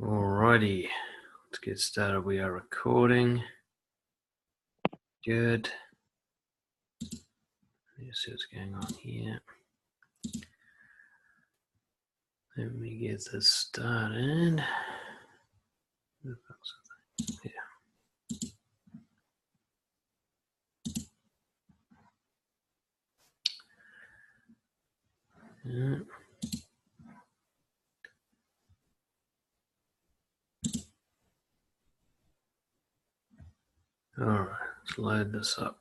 Alrighty, let's get started. We are recording. Good. Let's see what's going on here. Let me get this started. Yeah. Alright, let's load this up.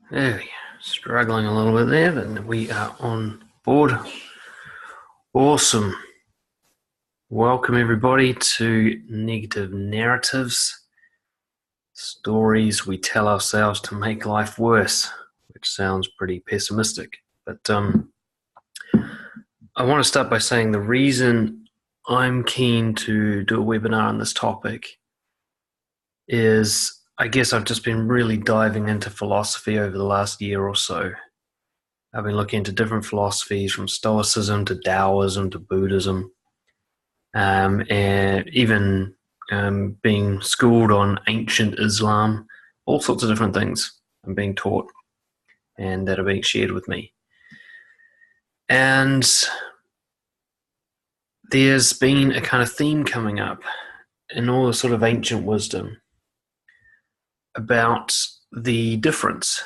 There we go. Struggling a little bit there, but we are on board. Awesome. Welcome everybody to Negative Narratives. Stories we tell ourselves to make life worse, which sounds pretty pessimistic. But I want to start by saying the reason I'm keen to do a webinar on this topic is I guess I've just been really diving into philosophy over the last year or so. I've been looking into different philosophies from Stoicism to Taoism to Buddhism, and even being schooled on ancient Islam, all sorts of different things I'm being taught and that are being shared with me. And there's been a kind of theme coming up in all the sort of ancient wisdom about the difference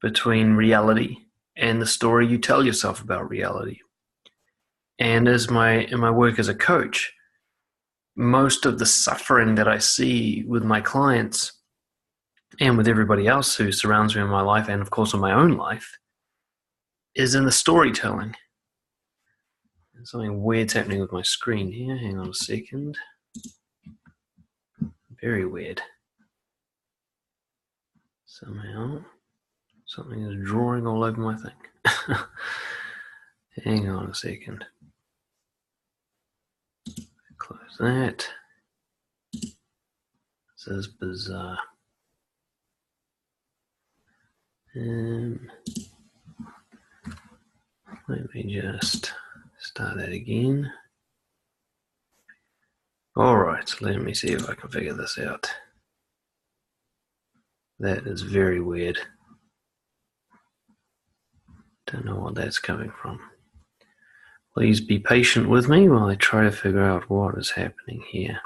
between reality and the story you tell yourself about reality. And in my work as a coach, most of the suffering that I see with my clients and with everybody else who surrounds me in my life, and of course in my own life, is in the storytelling. Something weird's happening with my screen here. Hang on a second. Very weird. Somehow, something is drawing all over my thing. Hang on a second. Close that. This is bizarre. Let me just start that again. Alright, let me see if I can figure this out. That is very weird. Don't know what that's coming from. Please be patient with me while I try to figure out what is happening here.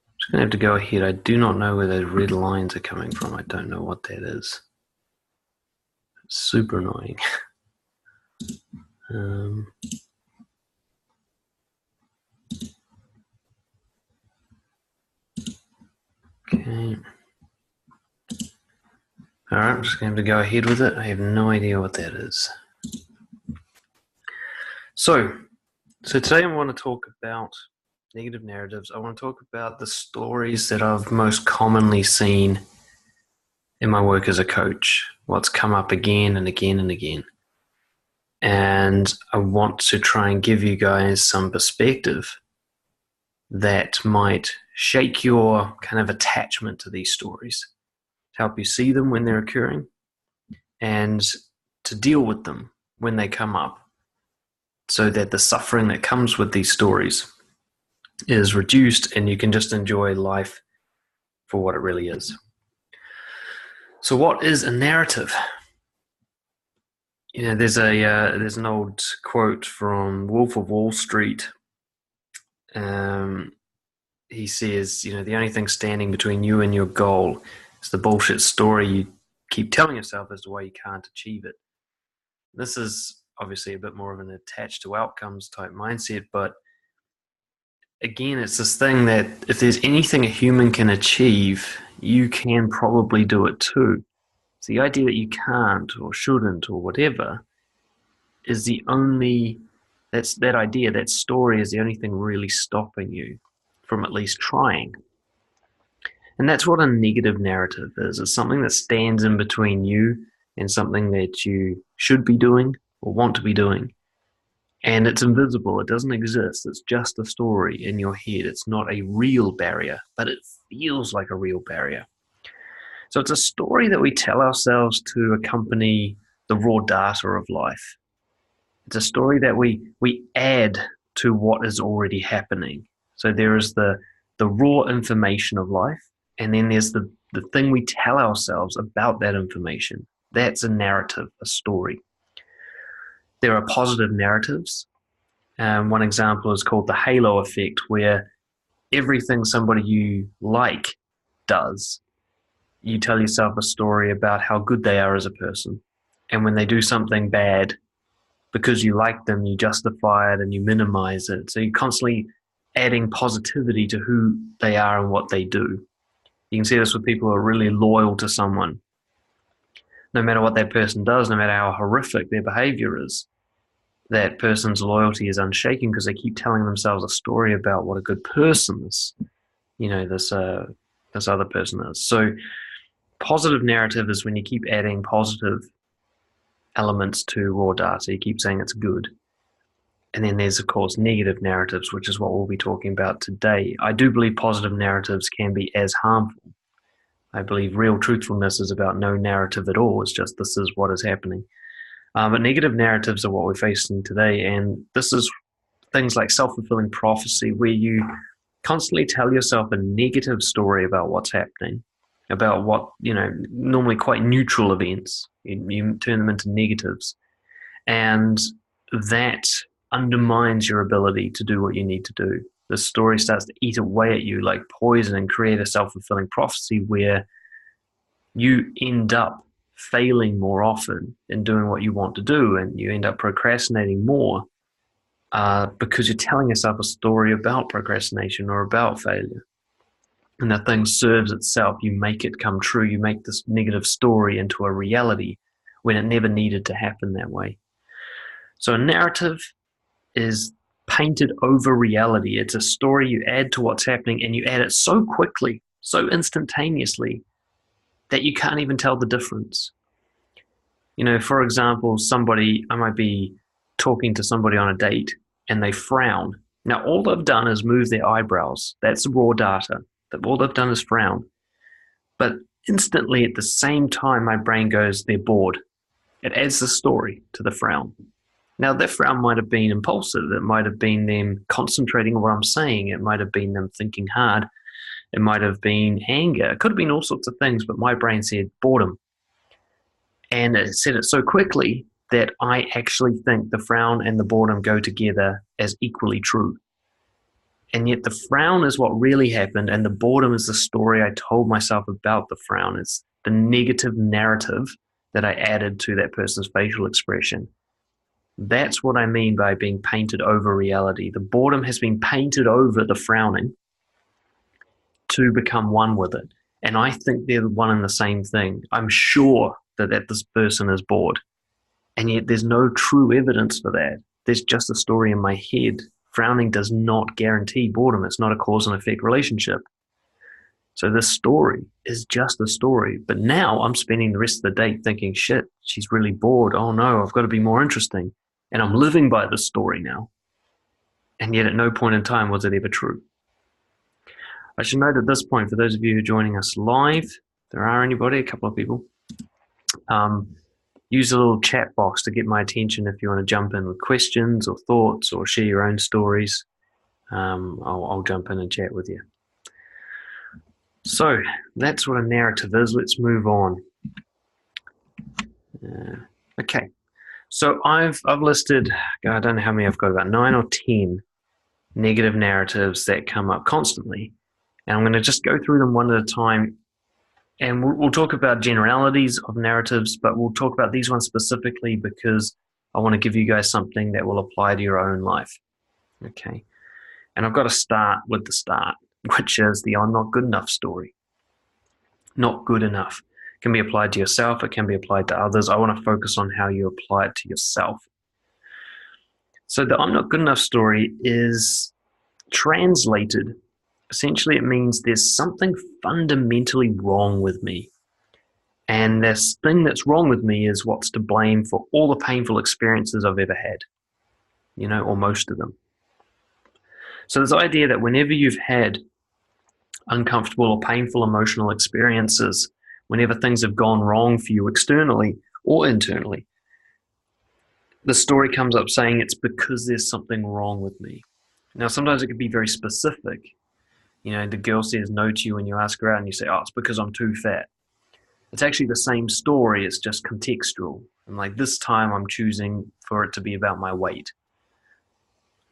I'm just going to have to go ahead. I do not know where those red lines are coming from. I don't know what that is. It's super annoying. Okay. Alright, I'm just going to go ahead with it. I have no idea what that is. So today I want to talk about negative narratives. I want to talk about the stories that I've most commonly seen in my work as a coach, what's come up again and again and again. And I want to try and give you guys some perspective that might shake your kind of attachment to these stories, to help you see them when they're occurring, and to deal with them when they come up, so that the suffering that comes with these stories is reduced and you can just enjoy life for what it really is. So what is a narrative? You know, there's an old quote from Wolf of Wall Street. He says, the only thing standing between you and your goal is the bullshit story you keep telling yourself as to why you can't achieve it. This is obviously a bit more of an attached to outcomes type mindset, but again, it's this thing that if there's anything a human can achieve, you can probably do it too. So the idea that you can't or shouldn't or whatever is that idea, that story is the only thing really stopping you from at least trying. And that's what a negative narrative is. It's something that stands in between you and something that you should be doing or want to be doing. And it's invisible. It doesn't exist. It's just a story in your head. It's not a real barrier, but it feels like a real barrier. So it's a story that we tell ourselves to accompany the raw data of life. It's a story that we add to what is already happening. So there is the raw information of life, and then there's the thing we tell ourselves about that information. That's a narrative, a story. There are positive narratives. One example is called the halo effect, where everything somebody you like does, you tell yourself a story about how good they are as a person. And when they do something bad, because you like them, you justify it and you minimize it. So you're constantly adding positivity to who they are and what they do. You can see this with people who are really loyal to someone. No matter what that person does, no matter how horrific their behavior is, that person's loyalty is unshaken because they keep telling themselves a story about what a good person this other person is. So positive narrative is when you keep adding positive elements to raw data. You keep saying it's good. And then there's, of course, negative narratives, which is what we'll be talking about today. I do believe positive narratives can be as harmful. I believe real truthfulness is about no narrative at all. It's just this is what is happening. But negative narratives are what we're facing today. And this is things like self-fulfilling prophecy, where you constantly tell yourself a negative story about what's happening, about what, normally quite neutral events. You turn them into negatives. And that undermines your ability to do what you need to do. The story starts to eat away at you like poison and create a self-fulfilling prophecy where you end up failing more often in doing what you want to do, and you end up procrastinating more because you're telling yourself a story about procrastination or about failure. And that thing serves itself. You make it come true. You make this negative story into a reality when it never needed to happen that way. So a narrative is painted over reality. It's a story you add to what's happening, and you add it so quickly, so instantaneously, that you can't even tell the difference. For example, I might be talking to somebody on a date and they frown. Now, all they've done is move their eyebrows. That's raw data. All they've done is frown. But instantly, at the same time, my brain goes, they're bored. It adds the story to the frown. Now, that frown might have been impulsive. It might have been them concentrating on what I'm saying. It might have been them thinking hard. It might have been anger. It could have been all sorts of things, but my brain said boredom. And it said it so quickly that I actually think the frown and the boredom go together as equally true. And yet the frown is what really happened, and the boredom is the story I told myself about the frown. It's the negative narrative that I added to that person's facial expression. That's what I mean by being painted over reality. The boredom has been painted over the frowning to become one with it. And I think they're one and the same thing. I'm sure that this person is bored. And yet there's no true evidence for that. There's just a story in my head. Frowning does not guarantee boredom. It's not a cause and effect relationship. So this story is just a story. But now I'm spending the rest of the day thinking, shit, she's really bored. Oh no, I've got to be more interesting. And I'm living by this story now. And yet at no point in time was it ever true. I should note at this point, for those of you who are joining us live, if there are anybody, a couple of people, use the little chat box to get my attention if you want to jump in with questions or thoughts or share your own stories. I'll jump in and chat with you. So that's what a narrative is. Let's move on. Okay. So I've listed, I don't know how many I've got, about 9 or 10 negative narratives that come up constantly. And I'm going to just go through them one at a time. And we'll talk about generalities of narratives, but we'll talk about these ones specifically because I want to give you guys something that will apply to your own life. Okay. And I've got to start with the start, which is the I'm not good enough story. Not good enough. It can be applied to yourself. It can be applied to others. I want to focus on how you apply it to yourself. So the I'm not good enough story is translated. Essentially, it means there's something fundamentally wrong with me. And this thing that's wrong with me is what's to blame for all the painful experiences I've ever had, or most of them. So this idea that whenever you've had uncomfortable or painful emotional experiences, whenever things have gone wrong for you externally or internally, the story comes up saying it's because there's something wrong with me. Now, sometimes it can be very specific. The girl says no to you when you ask her out and you say, oh, it's because I'm too fat. It's actually the same story, it's just contextual. And like this time I'm choosing for it to be about my weight.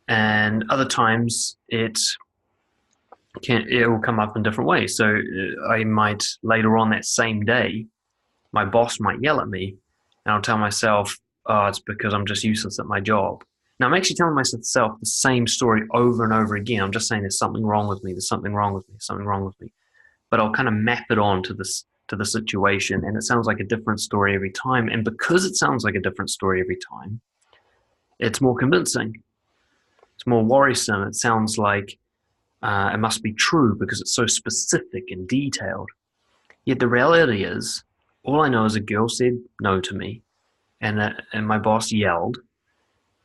And other times it will come up in different ways. So I might, later on that same day, my boss might yell at me and I'll tell myself, oh, it's because I'm just useless at my job. Now I'm actually telling myself the same story over and over again. I'm just saying there's something wrong with me, there's something wrong with me, something wrong with me. But I'll kind of map it on to the situation, and it sounds like a different story every time. And because it sounds like a different story every time, it's more convincing. It's more worrisome. It sounds like it must be true because it's so specific and detailed. Yet the reality is, all I know is a girl said no to me, and my boss yelled,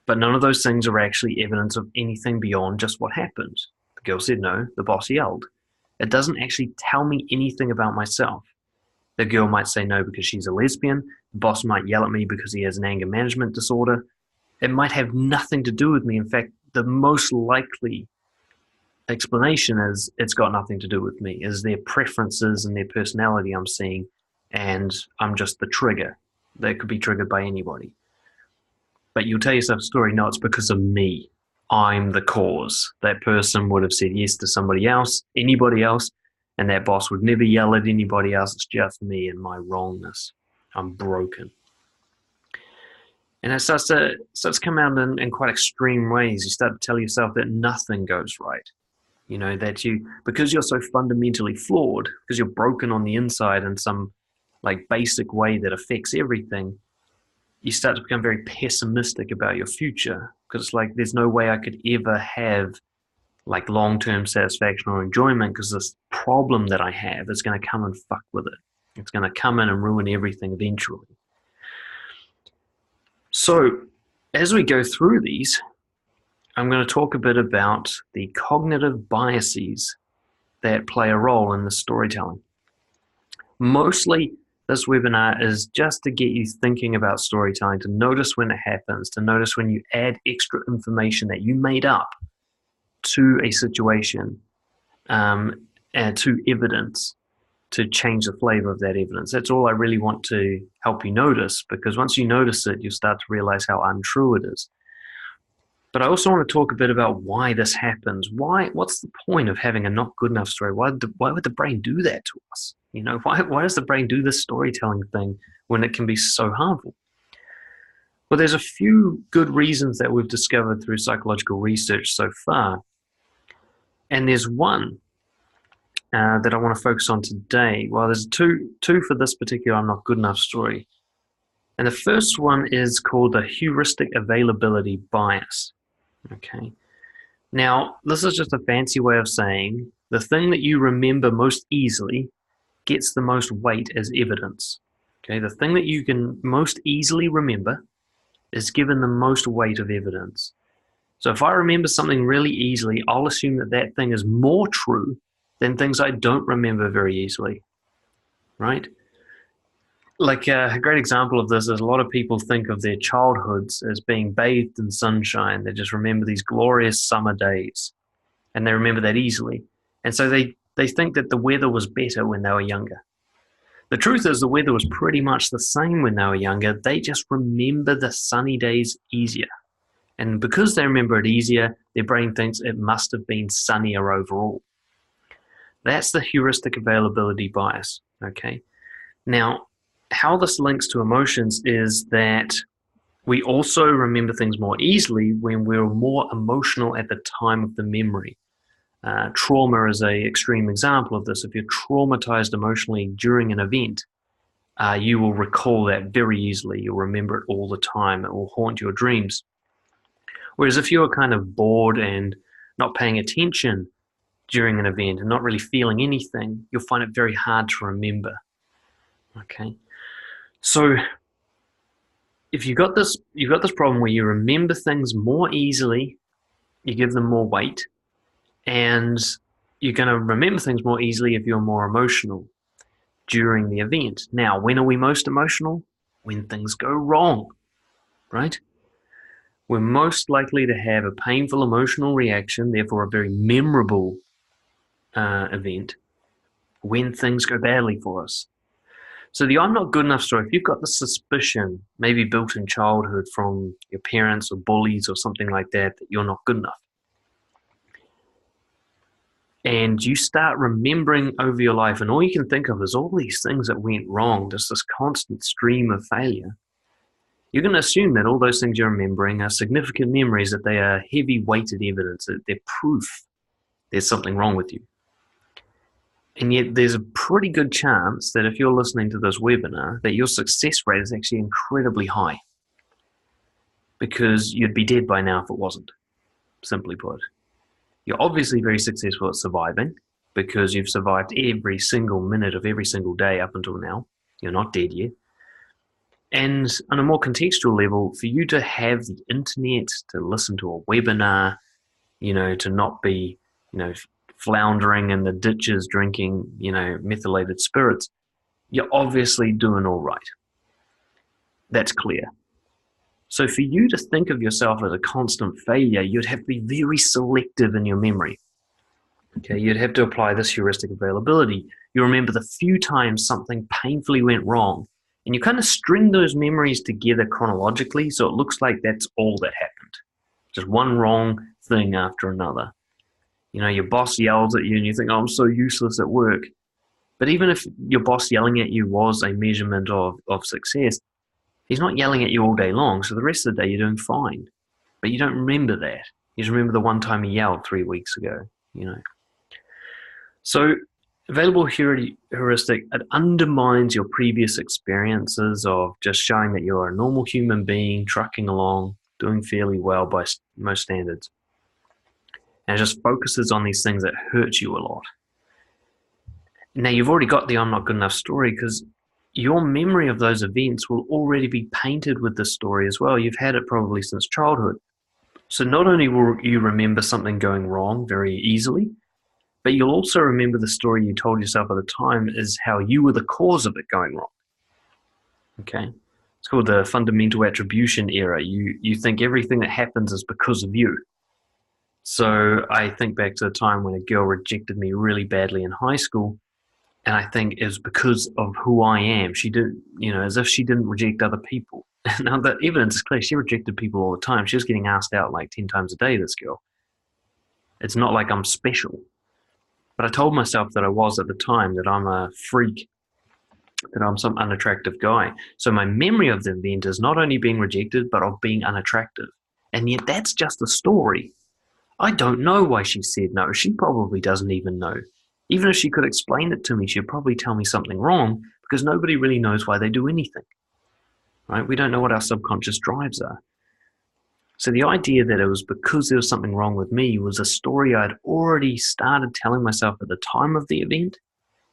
but none of those things are actually evidence of anything beyond just what happened. The girl said no, the boss yelled. It doesn't actually tell me anything about myself. The girl might say no because she's a lesbian. The boss might yell at me because he has an anger management disorder. It might have nothing to do with me. In fact, the most likely explanation is it's got nothing to do with me, is their preferences and their personality I'm seeing, and I'm just the trigger. They could be triggered by anybody. But you'll tell yourself a story, no, it's because of me. I'm the cause. That person would have said yes to somebody else, anybody else, and that boss would never yell at anybody else. It's just me and my wrongness. I'm broken. And it starts to come out in quite extreme ways. You start to tell yourself that nothing goes right. That because you're so fundamentally flawed, because you're broken on the inside in some like basic way that affects everything, you start to become very pessimistic about your future, because it's like there's no way I could ever have like long-term satisfaction or enjoyment, because this problem that I have is going to come and fuck with it. It's going to come in and ruin everything eventually. So as we go through these, I'm going to talk a bit about the cognitive biases that play a role in the storytelling. Mostly this webinar is just to get you thinking about storytelling, to notice when it happens, to notice when you add extra information that you made up to a situation, and to evidence, to change the flavor of that evidence. That's all I really want to help you notice, because once you notice it, you start to realize how untrue it is. But I also want to talk a bit about why this happens. What's the point of having a not good enough story? Why would the brain do that to us? Why does the brain do this storytelling thing when it can be so harmful? Well, there's a few good reasons that we've discovered through psychological research so far. And there's one that I want to focus on today. Well, there's two for this particular I'm not good enough story. And the first one is called the heuristic availability bias. Okay. Now, this is just a fancy way of saying the thing that you remember most easily gets the most weight as evidence. Okay. The thing that you can most easily remember is given the most weight of evidence. So if I remember something really easily, I'll assume that that thing is more true than things I don't remember very easily, right? Like a great example of this is a lot of people think of their childhoods as being bathed in sunshine. They just remember these glorious summer days, and they remember that easily. And so they think that the weather was better when they were younger. The truth is the weather was pretty much the same when they were younger. They just remember the sunny days easier. And because they remember it easier, their brain thinks it must have been sunnier overall. That's the heuristic availability bias, okay? Now, how this links to emotions is that we also remember things more easily when we're more emotional at the time of the memory. Trauma is an extreme example of this. If you're traumatized emotionally during an event, you will recall that very easily. You'll remember it all the time. It will haunt your dreams. Whereas if you're kind of bored and not paying attention during an event and not really feeling anything, you'll find it very hard to remember. Okay, so if you've got this problem where you remember things more easily, you give them more weight, and you're going to remember things more easily if you're more emotional. during the event. Now, when are we most emotional? When things go wrong, right? We're most likely to have a painful emotional reaction, therefore a very memorable event, when things go badly for us. So the I'm not good enough story, if you've got the suspicion, maybe built in childhood from your parents or bullies or something like that, that you're not good enough, and you start remembering over your life, and all you can think of is all these things that went wrong, just this constant stream of failure, you're going to assume that all those things you're remembering are significant memories, that they are heavy weighted evidence, that they're proof there's something wrong with you. And yet there's a pretty good chance that if you're listening to this webinar, that your success rate is actually incredibly high, because you'd be dead by now if it wasn't, simply put. You're obviously very successful at surviving, because you've survived every single minute of every single day up until now. You're not dead yet. And on a more contextual level, for you to have the internet, to listen to a webinar, to not be, floundering in the ditches drinking, methylated spirits, you're obviously doing all right. That's clear. So for you to think of yourself as a constant failure, you'd have to be very selective in your memory. Okay, you'd have to apply this heuristic availability. You remember the few times something painfully went wrong, and you kind of string those memories together chronologically, so it looks like that's all that happened. Just one wrong thing after another. Your boss yells at you and you think, oh, I'm so useless at work. But even if your boss yelling at you was a measurement of success, he's not yelling at you all day long, so the rest of the day you're doing fine. But you don't remember that. You just remember the one time he yelled 3 weeks ago, So available heuristic, it undermines your previous experiences of just showing that you're a normal human being, trucking along, doing fairly well by most standards. And it just focuses on these things that hurt you a lot. Now, you've already got the I'm not good enough story, because your memory of those events will already be painted with this story as well. You've had it probably since childhood. So not only will you remember something going wrong very easily, but you'll also remember the story you told yourself at the time is how you were the cause of it going wrong. Okay? It's called the fundamental attribution error. You think everything that happens is because of you. So I think back to the time when a girl rejected me really badly in high school, and I think it was because of who I am. She didn't, as if she didn't reject other people. Now that evidence is clear, she rejected people all the time. She was getting asked out like 10 times a day, this girl. It's not like I'm special. But I told myself that I was at the time, that I'm a freak, that I'm some unattractive guy. So my memory of the event is not only being rejected, but of being unattractive. And yet that's just a story. I don't know why she said no. She probably doesn't even know. Even if she could explain it to me, she'd probably tell me something wrong, because nobody really knows why they do anything. Right? We don't know what our subconscious drives are. So the idea that it was because there was something wrong with me was a story I'd already started telling myself at the time of the event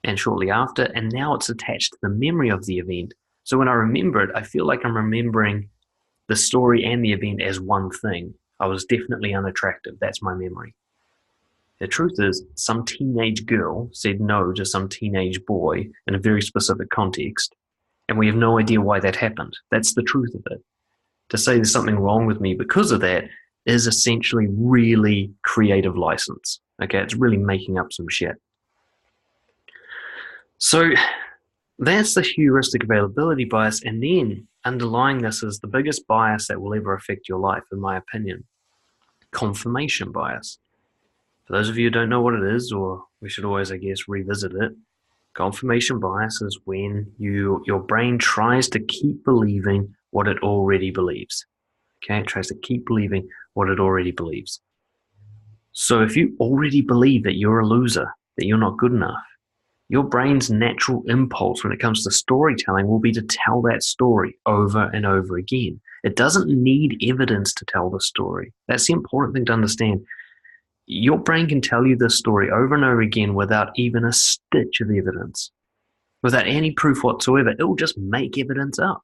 and shortly after, and now it's attached to the memory of the event. So when I remember it, I feel like I'm remembering the story and the event as one thing. I was definitely unattractive. That's my memory. The truth is, some teenage girl said no to some teenage boy in a very specific context, and we have no idea why that happened. That's the truth of it. To say there's something wrong with me because of that is essentially really creative license. Okay, it's really making up some shit. So that's the heuristic availability bias, and then underlying this is the biggest bias that will ever affect your life, in my opinion: confirmation bias. For those of you who don't know what it is, or we should always, I guess, revisit it, confirmation bias is when your brain tries to keep believing what it already believes. Okay, it tries to keep believing what it already believes. So if you already believe that you're a loser, that you're not good enough, your brain's natural impulse when it comes to storytelling will be to tell that story over and over again. It doesn't need evidence to tell the story. That's the important thing to understand. Your brain can tell you this story over and over again without even a stitch of evidence, without any proof whatsoever. It will just make evidence up.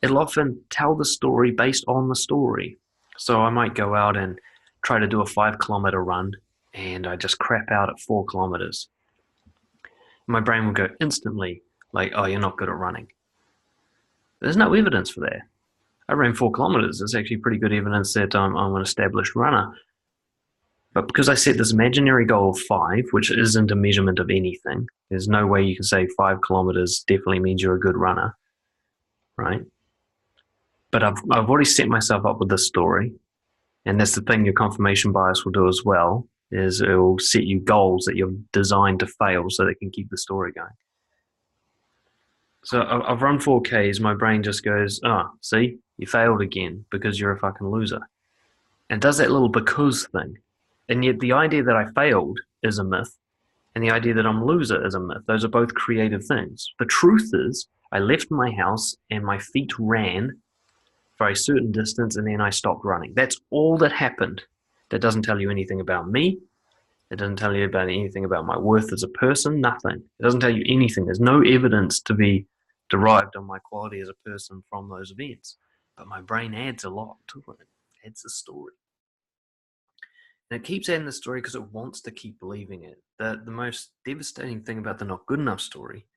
It'll often tell the story based on the story. So I might go out and try to do a 5 kilometer run, and I just crap out at 4 kilometers. My brain will go instantly like, oh, you're not good at running. There's no evidence for that. I ran 4 kilometers. It's actually pretty good evidence that I'm an established runner. But because I set this imaginary goal of 5, which isn't a measurement of anything, there's no way you can say 5 kilometers definitely means you're a good runner, right? But I've already set myself up with this story, and that's the thing your confirmation bias will do as well, is it will set you goals that you're designed to fail so they can keep the story going. So I've run 4Ks, my brain just goes, oh, see, you failed again because you're a fucking loser. And does that little because thing. And yet the idea that I failed is a myth, and the idea that I'm a loser is a myth. Those are both creative things. The truth is, I left my house and my feet ran for a certain distance and then I stopped running. That's all that happened. That doesn't tell you anything about me. It doesn't tell you about anything about my worth as a person, nothing. It doesn't tell you anything. There's no evidence to be derived on my quality as a person from those events. But my brain adds a lot to it. It adds a story. And it keeps adding the story because it wants to keep believing it. The most devastating thing about the not good enough story,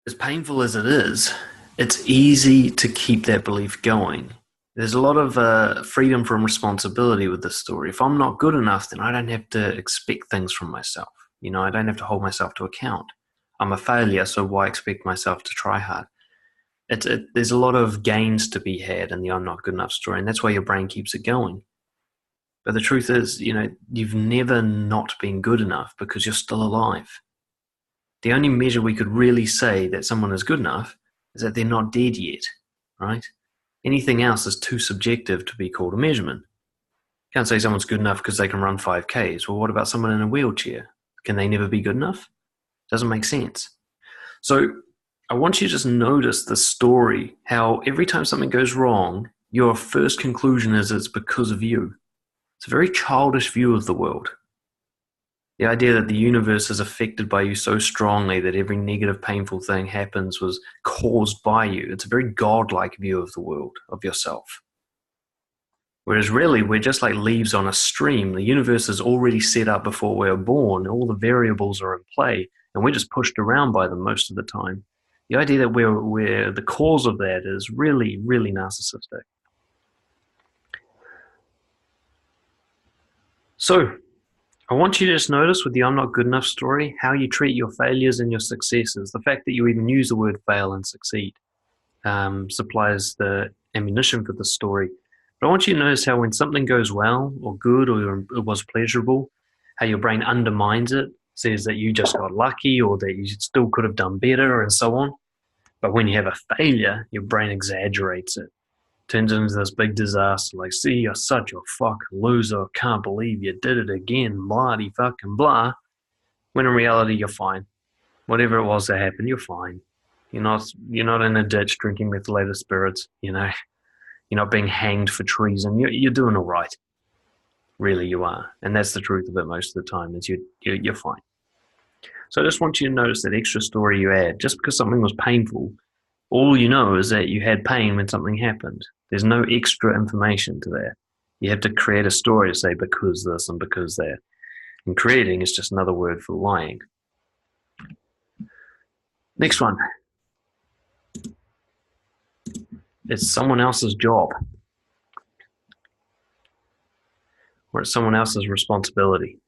as painful as it is, it's easy to keep that belief going. There's a lot of freedom from responsibility with this story. If I'm not good enough, then I don't have to expect things from myself. I don't have to hold myself to account. I'm a failure, so why expect myself to try hard? There's a lot of gains to be had in the I'm not good enough story, and that's why your brain keeps it going. But the truth is, you've never not been good enough because you're still alive. The only measure we could really say that someone is good enough is that they're not dead yet, right? Anything else is too subjective to be called a measurement. You can't say someone's good enough because they can run 5Ks. Well, what about someone in a wheelchair? Can they never be good enough? Doesn't make sense. So I want you to just notice the story, how every time something goes wrong, your first conclusion is it's because of you. It's a very childish view of the world. The idea that the universe is affected by you so strongly that every negative, painful thing happens was caused by you. It's a very godlike view of the world, of yourself. Whereas really, we're just like leaves on a stream. The universe is already set up before we're born. All the variables are in play, and we're just pushed around by them most of the time. The idea that we're the cause of that is really, really narcissistic. So, I want you to just notice with the I'm not good enough story how you treat your failures and your successes. The fact that you even use the word fail and succeed supplies the ammunition for the story. But I want you to notice how when something goes well or good or it was pleasurable, how your brain undermines it, says that you just got lucky or that you still could have done better and so on. But when you have a failure, your brain exaggerates it. Turns into this big disaster, like, see, you're such a fucking loser, can't believe you did it again, bloody fucking blah. When in reality, you're fine. Whatever it was that happened, you're fine. You're not in a ditch drinking methylated spirits, You're not being hanged for treason. You're doing all right. Really, you are. And that's the truth of it most of the time, is you're fine. So I just want you to notice that extra story you add. Just because something was painful, all you know is that you had pain when something happened. There's no extra information to that. You have to create a story to say because this and because that. And creating is just another word for lying. Next one. It's someone else's job. Or it's someone else's responsibility.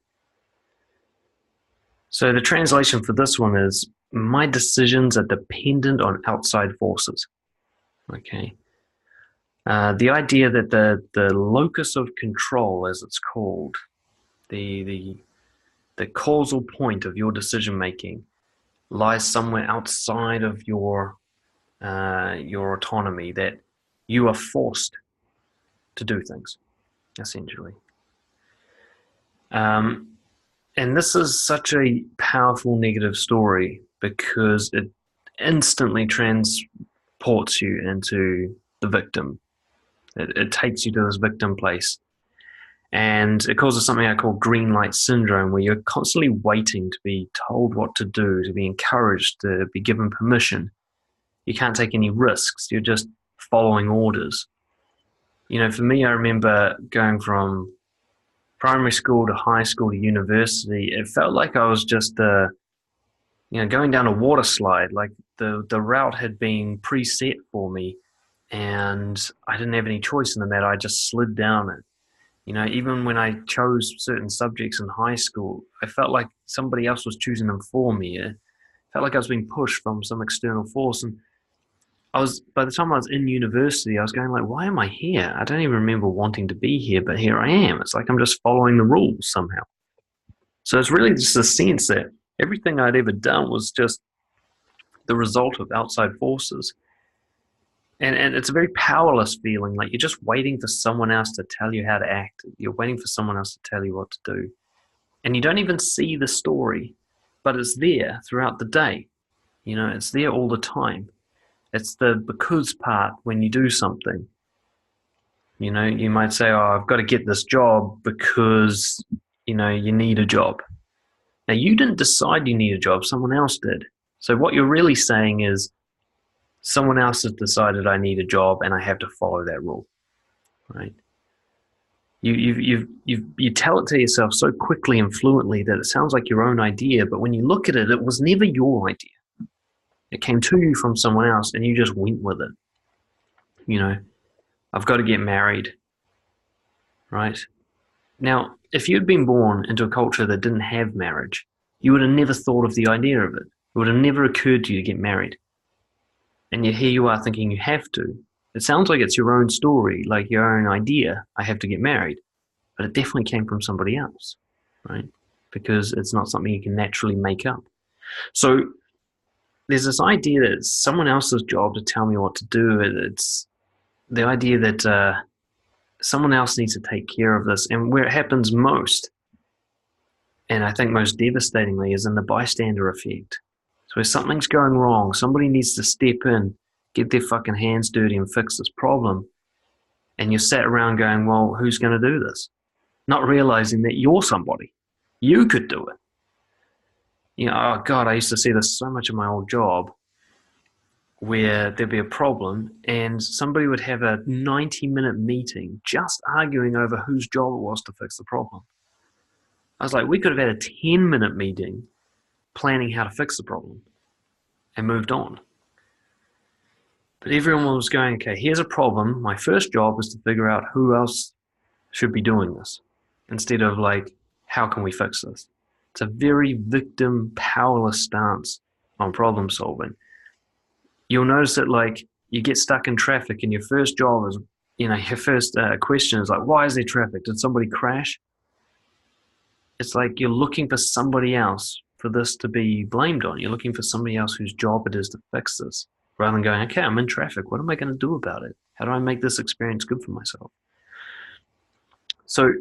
So the translation for this one is, my decisions are dependent on outside forces. Okay. The idea that the locus of control, as it's called, the causal point of your decision making lies somewhere outside of your autonomy, that you are forced to do things, essentially. And this is such a powerful negative story because it instantly transports you into the victim. It takes you to this victim place. And it causes something I call green light syndrome, where you're constantly waiting to be told what to do, to be encouraged, to be given permission. You can't take any risks. You're just following orders. For me, I remember going from primary school to high school to university. It felt like I was just Going down a water slide, like the route had been preset for me, and I didn't have any choice in the matter. I just slid down it. Even when I chose certain subjects in high school, I felt like somebody else was choosing them for me. It felt like I was being pushed from some external force. And by the time I was in university, I was going like, why am I here? I don't even remember wanting to be here, but here I am. It's like I'm just following the rules somehow. So it's really just a sense that everything I'd ever done was just the result of outside forces. And it's a very powerless feeling, like you're just waiting for someone else to tell you how to act. You're waiting for someone else to tell you what to do. And you don't even see the story, but it's there throughout the day. It's there all the time. It's the because part when you do something. You might say, oh, I've got to get this job because, you need a job. Now, you didn't decide you need a job, someone else did. So what you're really saying is, someone else has decided I need a job and I have to follow that rule, right? You tell it to yourself so quickly and fluently that it sounds like your own idea, but when you look at it, it was never your idea. It came to you from someone else and you just went with it. I've got to get married, right? Now, if you'd been born into a culture that didn't have marriage, you would have never thought of the idea of it. It would have never occurred to you to get married. And yet here you are thinking you have to. It sounds like it's your own story, like your own idea, I have to get married. But it definitely came from somebody else, right? Because it's not something you can naturally make up. So there's this idea that it's someone else's job to tell me what to do. It's the idea that someone else needs to take care of this. And where it happens most, and I think most devastatingly, is in the bystander effect. So if something's going wrong, somebody needs to step in, get their fucking hands dirty and fix this problem. And you're sat around going, well, who's going to do this? Not realizing that you're somebody. You could do it. Oh God, I used to see this so much in my old job where there'd be a problem and somebody would have a 90-minute meeting just arguing over whose job it was to fix the problem. I was like, we could have had a 10-minute meeting planning how to fix the problem and moved on. But everyone was going, okay, here's a problem. My first job is to figure out who else should be doing this instead of like, how can we fix this? It's a very victim, powerless stance on problem solving. You'll notice that like you get stuck in traffic and your first job is, your first question is like, why is there traffic? Did somebody crash? It's like you're looking for somebody else for this to be blamed on. You're looking for somebody else whose job it is to fix this, rather than going, okay, I'm in traffic. What am I going to do about it? How do I make this experience good for myself? So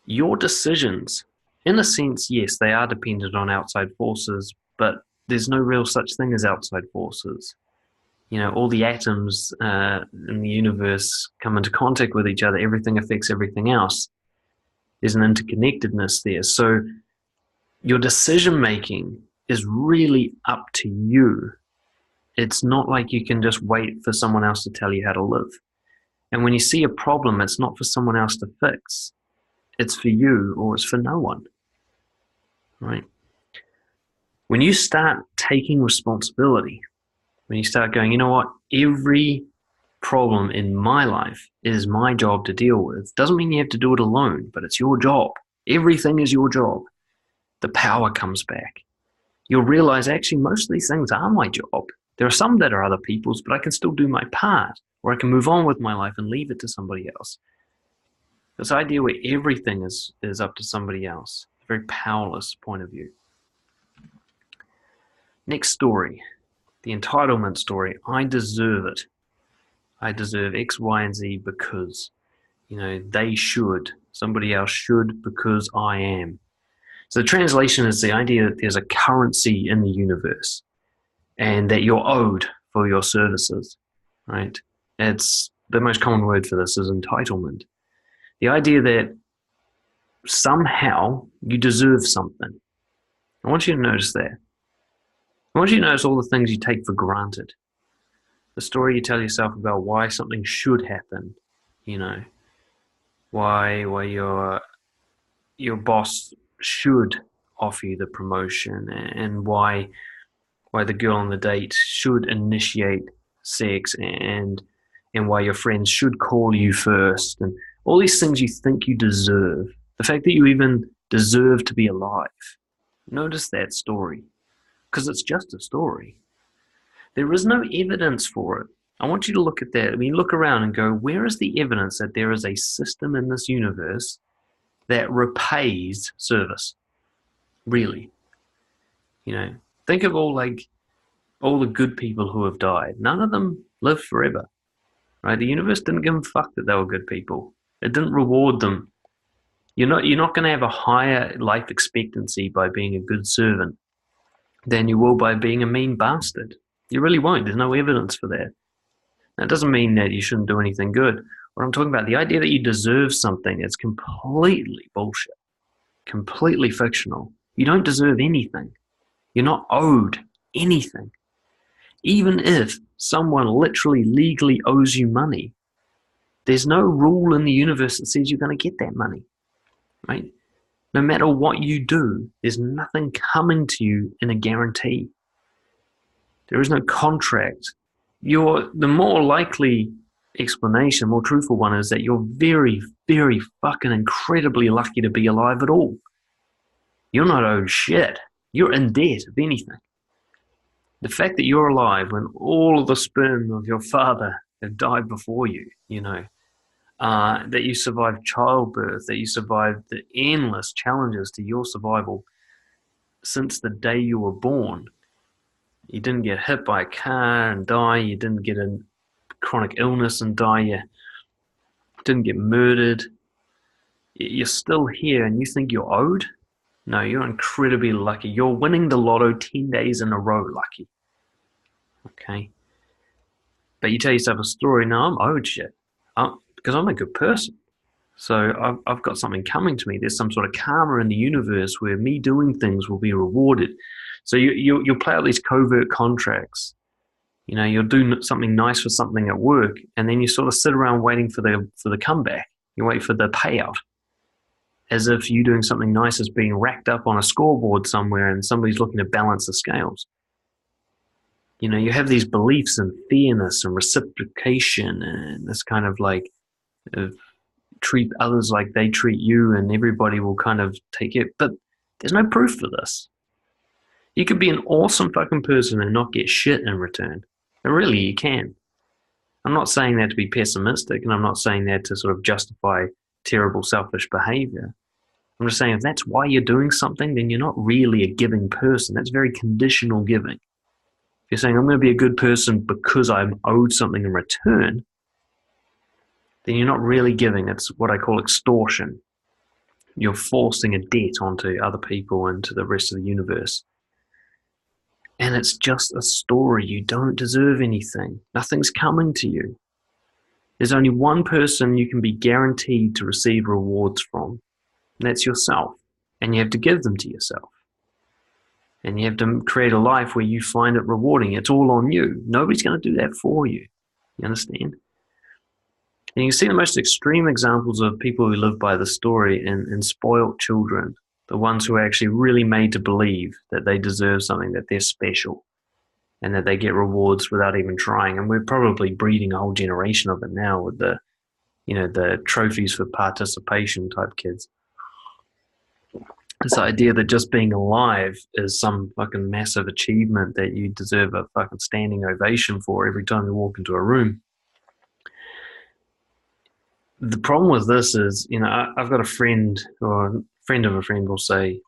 your decisions, in a sense, yes, they are dependent on outside forces, but there's no real such thing as outside forces. All the atoms in the universe come into contact with each other. Everything affects everything else. There's an interconnectedness there. So your decision making is really up to you. It's not like you can just wait for someone else to tell you how to live. And when you see a problem, it's not for someone else to fix. It's for you or it's for no one, right? When you start taking responsibility, when you start going, you know what, every problem in my life is my job to deal with. Doesn't mean you have to do it alone, but it's your job. Everything is your job. The power comes back. You'll realize actually most of these things are my job. There are some that are other people's, but I can still do my part, or I can move on with my life and leave it to somebody else. This idea where everything is up to somebody else, a very powerless point of view. Next story, the entitlement story. I deserve it. I deserve X, Y, and Z because, they should. Somebody else should because I am. So the translation is the idea that there's a currency in the universe and that you're owed for your services, right? It's the most common word for this is entitlement. The idea that somehow you deserve something. I want you to notice that. I want you to notice all the things you take for granted. The story you tell yourself about why something should happen, why your boss should offer you the promotion and why why the girl on the date should initiate sex, and why your friends should call you first, and all these things you think you deserve. The fact that you even deserve to be alive. Notice that story, because it's just a story. There is no evidence for it. I want you to look at that. I mean, look around and go, where is the evidence that there is a system in this universe that repays service? Really? You know, think of all the good people who have died. None of them live forever, right? The universe didn't give them fuck that they were good people. It didn't reward them. You're not going to have a higher life expectancy by being a good servant than you will by being a mean bastard. You really won't. There's no evidence for that. That doesn't mean that you shouldn't do anything good. What I'm talking about, the idea that you deserve something, is completely bullshit, completely fictional. You don't deserve anything. You're not owed anything. Even if someone literally legally owes you money, there's no rule in the universe that says you're going to get that money, right? No matter what you do, there's nothing coming to you in a guarantee. There is no contract. The more likely explanation, more truthful one, is that you're very, very fucking incredibly lucky to be alive at all. You're not owed shit. You're in debt, if anything. The fact that you're alive when all of the sperm of your father have died before you, that you survived childbirth, that you survived the endless challenges to your survival since the day you were born. You didn't get hit by a car and die. You didn't get a chronic illness and die. You didn't get murdered. You're still here and you think you're owed? No, you're incredibly lucky. You're winning the lotto 10 days in a row lucky. Okay? But you tell yourself a story, no, I'm owed shit. Because I'm a good person. So I've got something coming to me. There's some sort of karma in the universe where me doing things will be rewarded. So you'll play out these covert contracts. You'll do something nice for something at work, and then you sort of sit around waiting for the comeback. You wait for the payout, as if you doing something nice is being racked up on a scoreboard somewhere, and somebody's looking to balance the scales. You have these beliefs in fairness and reciprocation, and this kind of treat others like they treat you, and everybody will kind of take it. But there's no proof for this. You could be an awesome fucking person and not get shit in return. And really, you can. I'm not saying that to be pessimistic, and I'm not saying that to sort of justify terrible, selfish behavior. I'm just saying if that's why you're doing something, then you're not really a giving person. That's very conditional giving. If you're saying, I'm going to be a good person because I'm owed something in return, then you're not really giving. It's what I call extortion. You're forcing a debt onto other people and to the rest of the universe. And it's just a story. You don't deserve anything. Nothing's coming to you. There's only one person you can be guaranteed to receive rewards from, and that's yourself. And you have to give them to yourself. And you have to create a life where you find it rewarding. It's all on you. Nobody's going to do that for you. You understand? And you can see the most extreme examples of people who live by the story in spoiled children. The ones who are actually really made to believe that they deserve something, that they're special, and that they get rewards without even trying. And we're probably breeding a whole generation of it now with the trophies for participation type kids. This idea that just being alive is some fucking massive achievement that you deserve a fucking standing ovation for every time you walk into a room. The problem with this is, I've got a friend, or a friend of a friend, will say,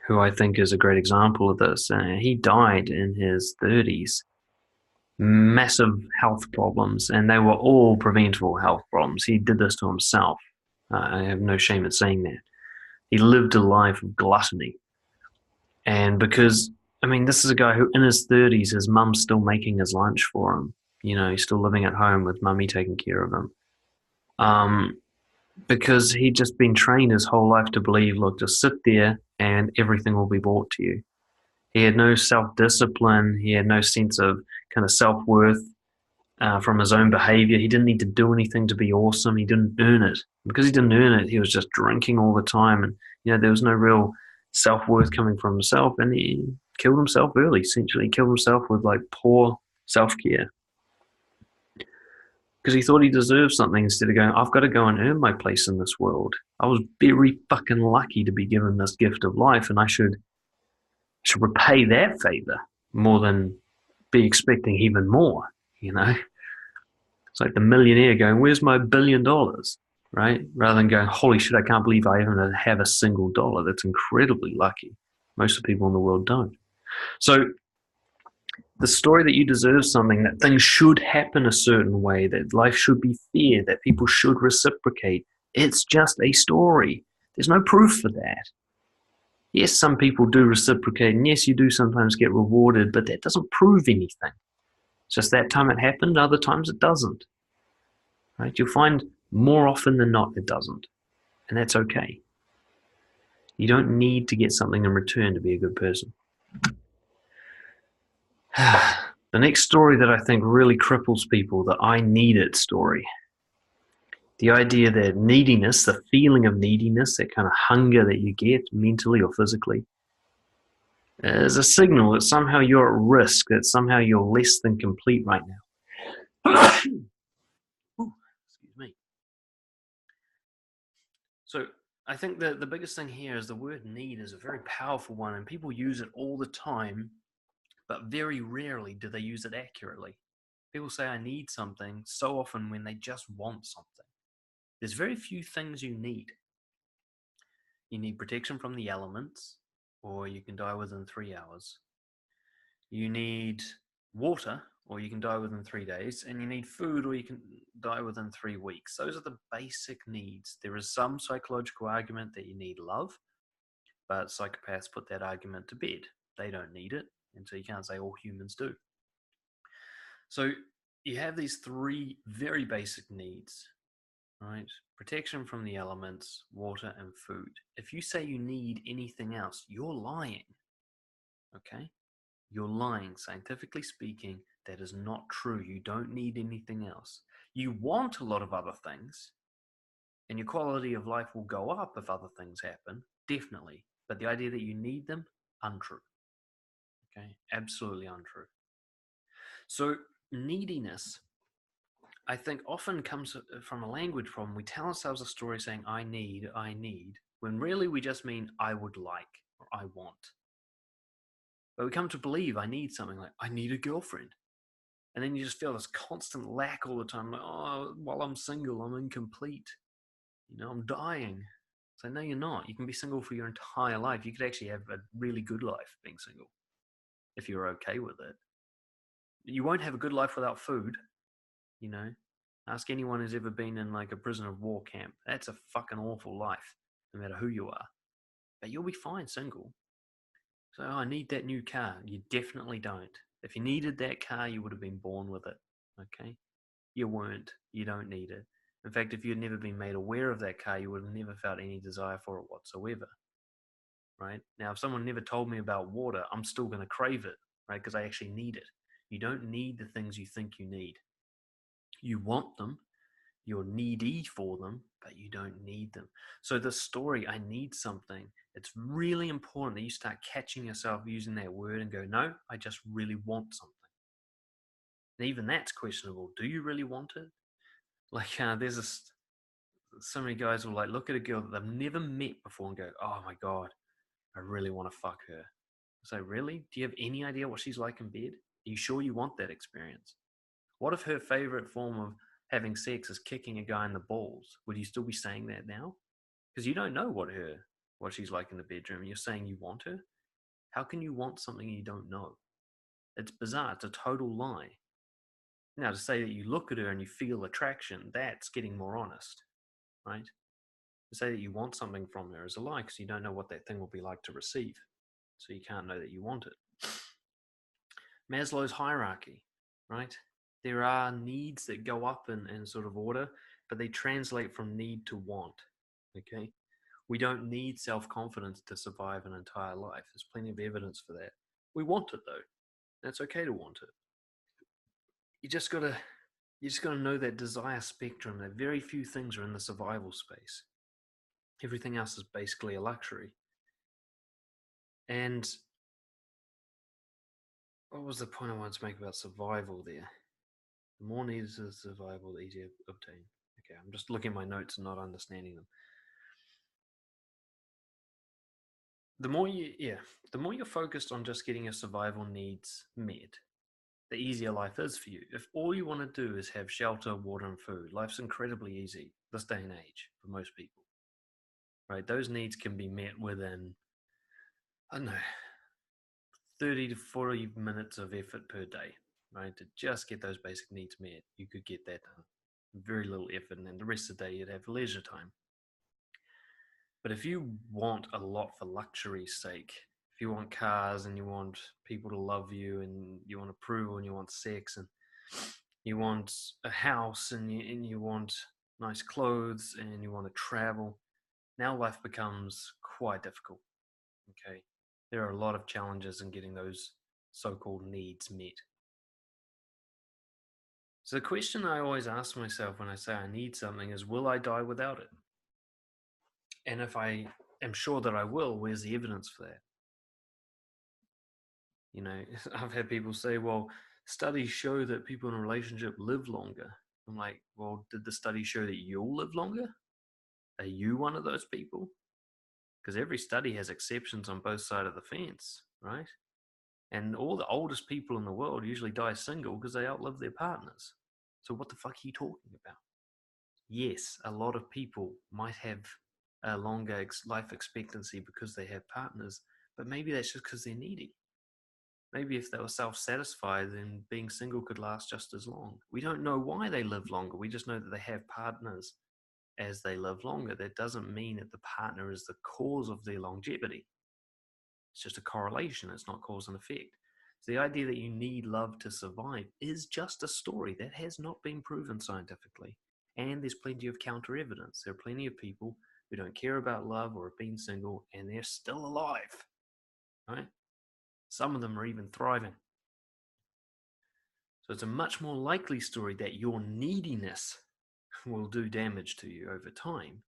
who I think is a great example of this. He died in his 30s, massive health problems, and they were all preventable health problems. He did this to himself. I have no shame in saying that. He lived a life of gluttony. And because, this is a guy who in his 30s, his mum's still making his lunch for him. He's still living at home with mummy taking care of him. Because he'd just been trained his whole life to believe, look, just sit there and everything will be brought to you. He had no self-discipline. He had no sense of kind of self-worth from his own behavior. He didn't need to do anything to be awesome. He didn't earn it. Because he didn't earn it, he was just drinking all the time. And, there was no real self-worth coming from himself. And he killed himself early, essentially killed himself with like poor self-care because he thought he deserved something instead of going, I've got to go and earn my place in this world. I was very fucking lucky to be given this gift of life, and I should repay that favor more than be expecting even more, you know? It's like the millionaire going, where's my $1 billion? Right? Rather than going, holy shit, I can't believe I even have a single dollar. That's incredibly lucky. Most of the people in the world don't. So the story that you deserve something, that things should happen a certain way, that life should be fair, that people should reciprocate, it's just a story. There's no proof for that. Yes, some people do reciprocate, and yes, you do sometimes get rewarded, but that doesn't prove anything. It's just that time it happened, other times it doesn't. Right? You'll find more often than not it doesn't, and that's okay. You don't need to get something in return to be a good person. The next story that I think really cripples people, the I need it story. The idea that neediness, the feeling of neediness, that kind of hunger that you get mentally or physically, is a signal that somehow you're at risk, that somehow you're less than complete right now. Ooh, excuse me. So I think that the biggest thing here is the word need is a very powerful one, and people use it all the time, but very rarely do they use it accurately. People say, I need something so often when they just want something. There's very few things you need. You need protection from the elements, or you can die within 3 hours. You need water, or you can die within 3 days. And you need food, or you can die within 3 weeks. Those are the basic needs. There is some psychological argument that you need love, but psychopaths put that argument to bed. They don't need it, and so you can't say all humans do. So you have these three very basic needs, right? Protection from the elements, water, and food. If you say you need anything else, you're lying. Okay? You're lying. Scientifically speaking, that is not true. You don't need anything else. You want a lot of other things, and your quality of life will go up if other things happen, definitely. But the idea that you need them, untrue. Okay? Absolutely untrue. So, neediness, I think, often comes from a language problem. We tell ourselves a story saying, I need, when really we just mean, I would like, or I want. But we come to believe I need something like, I need a girlfriend. And then you just feel this constant lack all the time. Like, oh, while I'm single, I'm incomplete. You know, I'm dying. So, no, you're not. You can be single for your entire life. You could actually have a really good life being single if you're okay with it. You won't have a good life without food, you know. Ask anyone who's ever been in like a prisoner of war camp. That's a fucking awful life, no matter who you are. But you'll be fine single. So, oh, I need that new car. You definitely don't. If you needed that car, you would have been born with it. Okay? You weren't. You don't need it. In fact, if you'd never been made aware of that car, you would have never felt any desire for it whatsoever. Right? Now, if someone never told me about water, I'm still going to crave it, right? Because I actually need it. You don't need the things you think you need. You want them, you're needy for them, but you don't need them. So the story, I need something, it's really important that you start catching yourself using that word and go, no, I just really want something. And even that's questionable. Do you really want it? Like there's this, so many guys will like look at a girl that they've never met before and go, oh my God, I really want to fuck her. So really? Do you have any idea what she's like in bed? Are you sure you want that experience? What if her favorite form of having sex is kicking a guy in the balls? Would you still be saying that now? Because you don't know what she's like in the bedroom. You're saying you want her. How can you want something you don't know? It's bizarre. It's a total lie. Now, to say that you look at her and you feel attraction, that's getting more honest, right? To say that you want something from her is a lie because you don't know what that thing will be like to receive. So you can't know that you want it. Maslow's hierarchy, right? There are needs that go up in sort of order, but they translate from need to want. Okay? We don't need self-confidence to survive an entire life. There's plenty of evidence for that. We want it though. That's okay to want it. You just gotta know that desire spectrum, that very few things are in the survival space. Everything else is basically a luxury. And what was the point I wanted to make about survival there? The more needed to survival, the easier to obtain. Okay, I'm just looking at my notes and not understanding them. The more you're focused on just getting your survival needs met, the easier life is for you. If all you want to do is have shelter, water, and food, life's incredibly easy this day and age for most people, right? Those needs can be met within, I don't know, 30 to 40 minutes of effort per day, right? To just get those basic needs met, you could get that done. Very little effort, and then the rest of the day you'd have leisure time. But if you want a lot for luxury's sake, if you want cars and you want people to love you and you want approval and you want sex and you want a house and you want nice clothes and you want to travel, now life becomes quite difficult. Okay. There are a lot of challenges in getting those so-called needs met. So the question I always ask myself when I say I need something is, will I die without it? And if I am sure that I will, where's the evidence for that? You know, I've had people say, well, studies show that people in a relationship live longer. I'm like, well, did the study show that you'll live longer? Are you one of those people? Because every study has exceptions on both sides of the fence, right? And all the oldest people in the world usually die single because they outlive their partners. So what the fuck are you talking about? Yes, a lot of people might have a longer life expectancy because they have partners, but maybe that's just because they're needy. Maybe if they were self-satisfied, then being single could last just as long. We don't know why they live longer. We just know that they have partners as they live longer. That doesn't mean that the partner is the cause of their longevity. It's just a correlation. It's not cause and effect. So the idea that you need love to survive is just a story that has not been proven scientifically. And there's plenty of counter evidence. There are plenty of people who don't care about love or have been single and they're still alive, right? Some of them are even thriving. So it's a much more likely story that your neediness will do damage to you over time.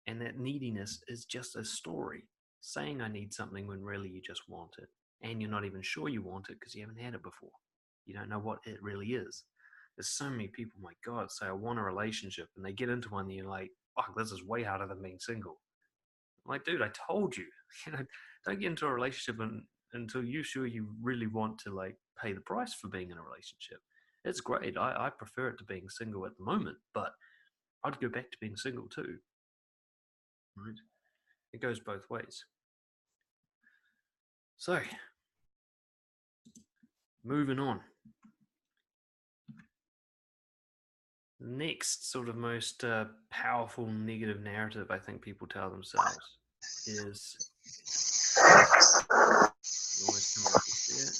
And that neediness is just a story saying I need something when really you just want it. And you're not even sure you want it because you haven't had it before. You don't know what it really is. There's so many people, my God, say I want a relationship and they get into one and you're like, fuck, this is way harder than being single. I'm like, dude, I told you, don't get into a relationship until you're sure you really want to like pay the price for being in a relationship. It's great. I prefer it to being single at the moment, but I'd go back to being single too. Right? It goes both ways. So, moving on. The next sort of most powerful negative narrative I think people tell themselves is always coming up here.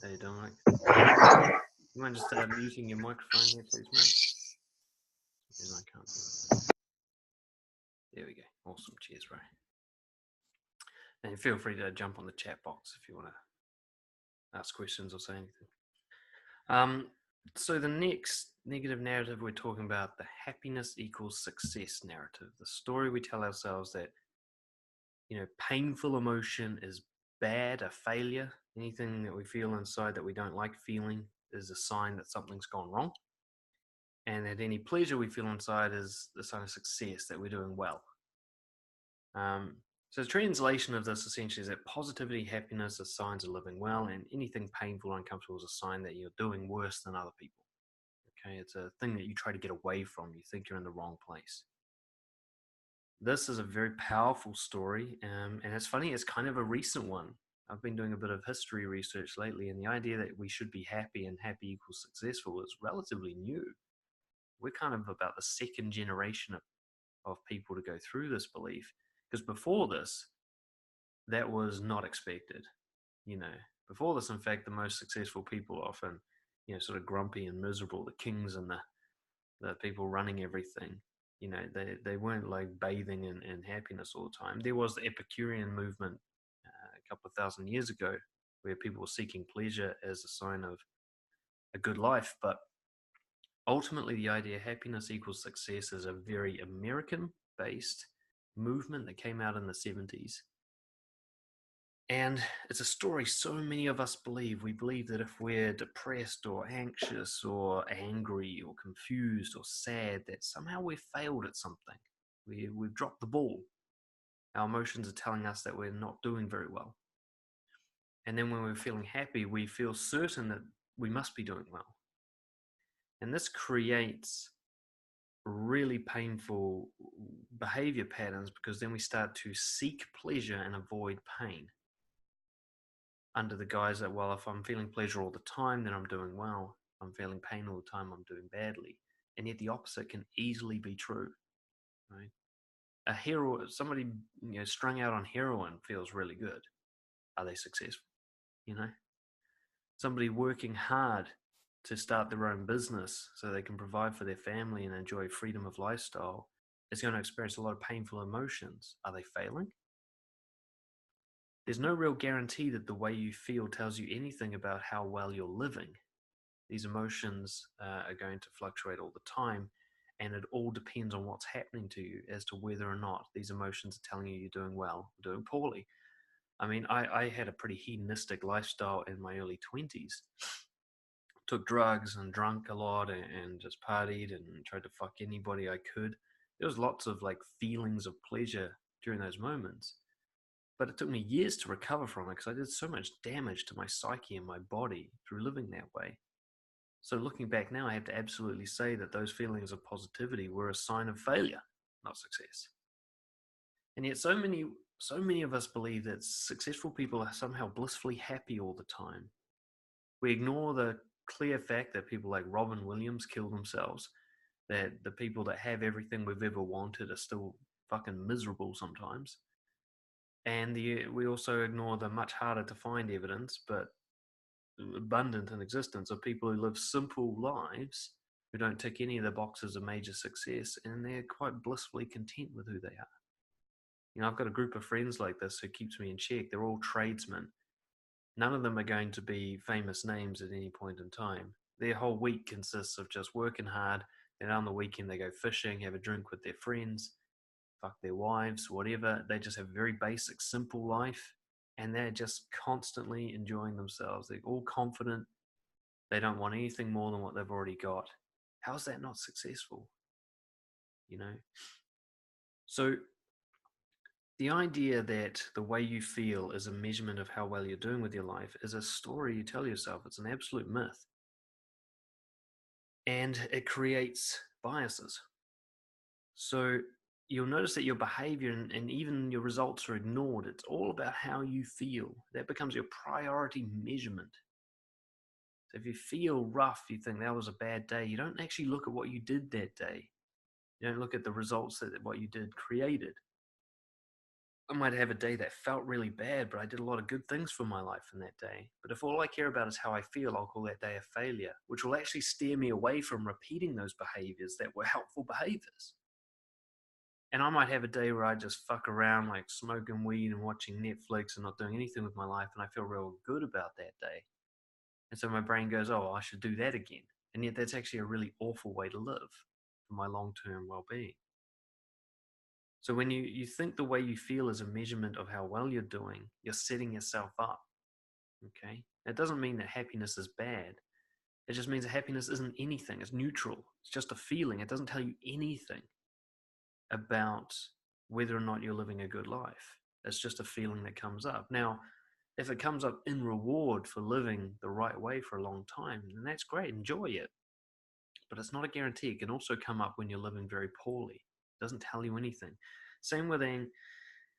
Hey, Dominic. You mind just muting your microphone here, please, mate? I can't do it. There we go. Awesome. Cheers, Ray. And feel free to jump on the chat box if you want to ask questions or say anything. So the next negative narrative we're talking about, the happiness equals success narrative. The story we tell ourselves that, painful emotion is bad, a failure. Anything that we feel inside that we don't like feeling is a sign that something's gone wrong. And that any pleasure we feel inside is a sign of success, that we're doing well. So the translation of this essentially is that positivity, happiness are signs of living well, and anything painful or uncomfortable is a sign that you're doing worse than other people. Okay, it's a thing that you try to get away from. You think you're in the wrong place. This is a very powerful story, and it's funny, it's kind of a recent one. I've been doing a bit of history research lately, and the idea that we should be happy and happy equals successful is relatively new. We're kind of about the second generation of people to go through this belief, because before this, that was not expected. Before this, in fact, the most successful people are often, sort of grumpy and miserable, the kings and the people running everything. They weren't like bathing in happiness all the time. There was the Epicurean movement a couple of thousand years ago where people were seeking pleasure as a sign of a good life. But ultimately, the idea happiness equals success is a very American based movement that came out in the 70s. And it's a story so many of us believe. We believe that if we're depressed or anxious or angry or confused or sad, that somehow we've failed at something. We've dropped the ball. Our emotions are telling us that we're not doing very well. And then when we're feeling happy, we feel certain that we must be doing well. And this creates really painful behavior patterns because then we start to seek pleasure and avoid pain under the guise that, well, if I'm feeling pleasure all the time, then I'm doing well. If I'm feeling pain all the time, I'm doing badly. And yet the opposite can easily be true, right? Somebody strung out on heroin feels really good. Are they successful? You know, somebody working hard to start their own business so they can provide for their family and enjoy freedom of lifestyle is going to experience a lot of painful emotions. Are they failing? There's no real guarantee that the way you feel tells you anything about how well you're living. These emotions are going to fluctuate all the time, and it all depends on what's happening to you as to whether or not these emotions are telling you you're doing well or doing poorly. I mean, I had a pretty hedonistic lifestyle in my early 20s. Took drugs and drunk a lot and just partied and tried to fuck anybody I could. There was lots of like feelings of pleasure during those moments. But it took me years to recover from it because I did so much damage to my psyche and my body through living that way. So looking back now, I have to absolutely say that those feelings of positivity were a sign of failure, not success. And yet so many of us believe that successful people are somehow blissfully happy all the time. We ignore the clear fact that people like Robin Williams kill themselves, that the people that have everything we've ever wanted are still fucking miserable sometimes. And we also ignore the much harder to find evidence, but abundant in existence, of people who live simple lives, who don't tick any of the boxes of major success, and they're quite blissfully content with who they are. I've got a group of friends like this who keeps me in check. They're all tradesmen. None of them are going to be famous names at any point in time. Their whole week consists of just working hard. Then on the weekend, they go fishing, have a drink with their friends, fuck their wives, whatever. They just have a very basic, simple life, and they're just constantly enjoying themselves. They're all confident. They don't want anything more than what they've already got. How is that not successful? You know? So the idea that the way you feel is a measurement of how well you're doing with your life is a story you tell yourself. It's an absolute myth. And it creates biases. So you'll notice that your behavior and even your results are ignored. It's all about how you feel. That becomes your priority measurement. So if you feel rough, you think that was a bad day. You don't actually look at what you did that day. You don't look at the results that what you did created. I might have a day that felt really bad, but I did a lot of good things for my life in that day. But if all I care about is how I feel, I'll call that day a failure, which will actually steer me away from repeating those behaviors that were helpful behaviors. And I might have a day where I just fuck around, like smoking weed and watching Netflix and not doing anything with my life, and I feel real good about that day. And so my brain goes, oh, I should do that again. And yet that's actually a really awful way to live for my long-term well-being. So when you think the way you feel is a measurement of how well you're doing, you're setting yourself up. Okay. It doesn't mean that happiness is bad. It just means that happiness isn't anything. It's neutral. It's just a feeling. It doesn't tell you anything about whether or not you're living a good life. It's just a feeling that comes up. Now, if it comes up in reward for living the right way for a long time, then that's great. Enjoy it. But it's not a guarantee. It can also come up when you're living very poorly. It doesn't tell you anything. Same with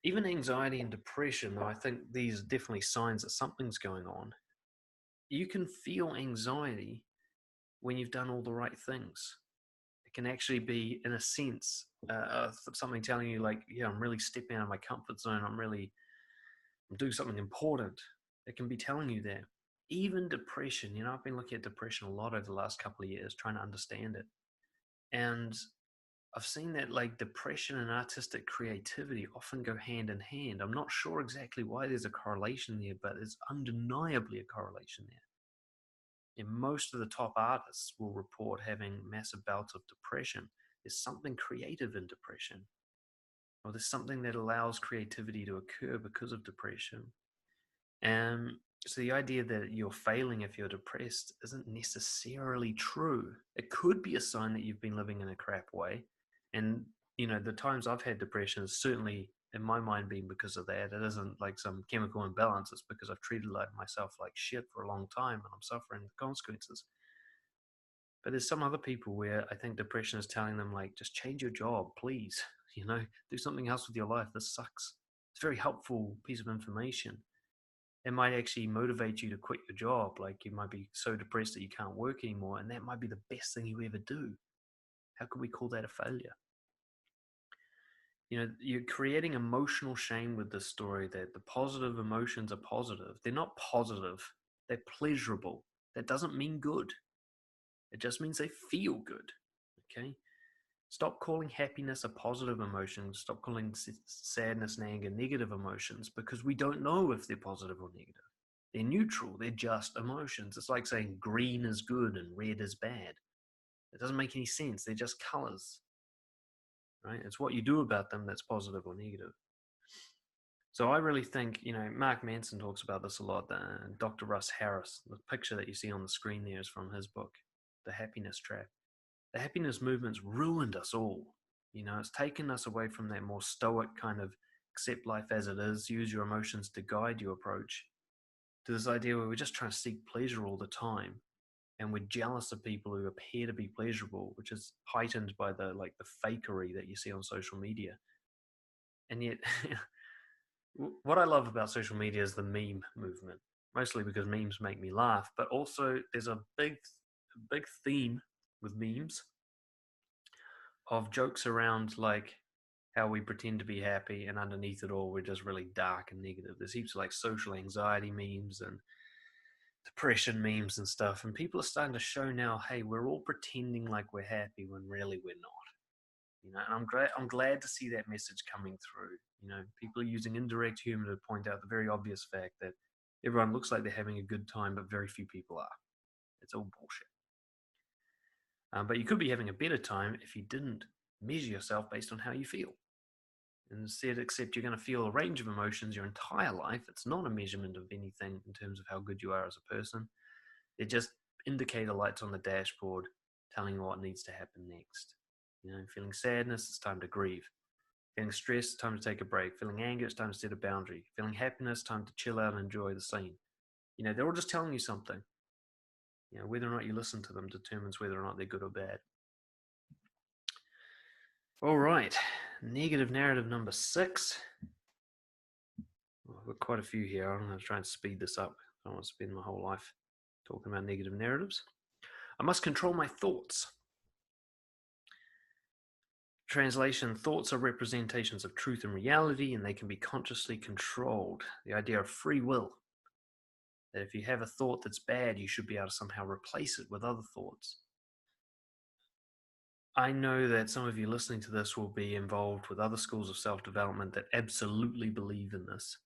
even anxiety and depression, though I think these are definitely signs that something's going on. You can feel anxiety when you've done all the right things. It can actually be, in a sense, something telling you like, yeah, I'm really stepping out of my comfort zone. I'm doing something important. It can be telling you that. Even depression, I've been looking at depression a lot over the last couple of years, trying to understand it. And I've seen that like depression and artistic creativity often go hand in hand. I'm not sure exactly why there's a correlation there, but there's undeniably a correlation there. And most of the top artists will report having massive bouts of depression. There's something creative in depression, or there's something that allows creativity to occur because of depression. So the idea that you're failing if you're depressed isn't necessarily true. It could be a sign that you've been living in a crap way. And, the times I've had depression has certainly, in my mind, been because of that. It isn't like some chemical imbalance. It's because I've treated myself like shit for a long time and I'm suffering the consequences. But there's some other people where I think depression is telling them, like, just change your job, please. Do something else with your life. This sucks. It's a very helpful piece of information. It might actually motivate you to quit your job. Like, you might be so depressed that you can't work anymore, and that might be the best thing you ever do. How could we call that a failure? You're creating emotional shame with this story that the positive emotions are positive. They're not positive, they're pleasurable. That doesn't mean good. It just means they feel good. Okay? Stop calling happiness a positive emotion. Stop calling sadness and anger negative emotions, because we don't know if they're positive or negative. They're neutral. They're just emotions. It's like saying green is good and red is bad. It doesn't make any sense. They're just colors, right? It's what you do about them that's positive or negative. So I really think, Mark Manson talks about this a lot. Dr. Russ Harris, the picture that you see on the screen there is from his book, The Happiness Trap. The happiness movement's ruined us all. It's taken us away from that more stoic kind of accept life as it is, use your emotions to guide your approach, to this idea where we're just trying to seek pleasure all the time, and we're jealous of people who appear to be pleasurable, which is heightened by the fakery that you see on social media. And yet, what I love about social media is the meme movement, mostly because memes make me laugh, but also there's a big theme with memes of jokes around like how we pretend to be happy and underneath it all we're just really dark and negative. There's heaps of like social anxiety memes and depression memes and stuff, and people are starting to show now, hey, we're all pretending like we're happy when really we're not. And I'm glad to see that message coming through. People are using indirect humor to point out the very obvious fact that everyone looks like they're having a good time, but very few people are. It's all bullshit. But you could be having a better time if you didn't measure yourself based on how you feel. Instead, except you're going to feel a range of emotions your entire life. It's not a measurement of anything in terms of how good you are as a person. They're just indicator lights on the dashboard telling you what needs to happen next. Feeling sadness, it's time to grieve. Feeling stress, it's time to take a break. Feeling anger, it's time to set a boundary. Feeling happiness, time to chill out and enjoy the scene. They're all just telling you something. Whether or not you listen to them determines whether or not they're good or bad. All right, negative narrative number 6. Well, I've got quite a few here. I'm going to try and speed this up. I don't want to spend my whole life talking about negative narratives. I must control my thoughts. Translation: thoughts are representations of truth and reality, and they can be consciously controlled. The idea of free will. That if you have a thought that's bad, you should be able to somehow replace it with other thoughts. I know that some of you listening to this will be involved with other schools of self-development that absolutely believe in this.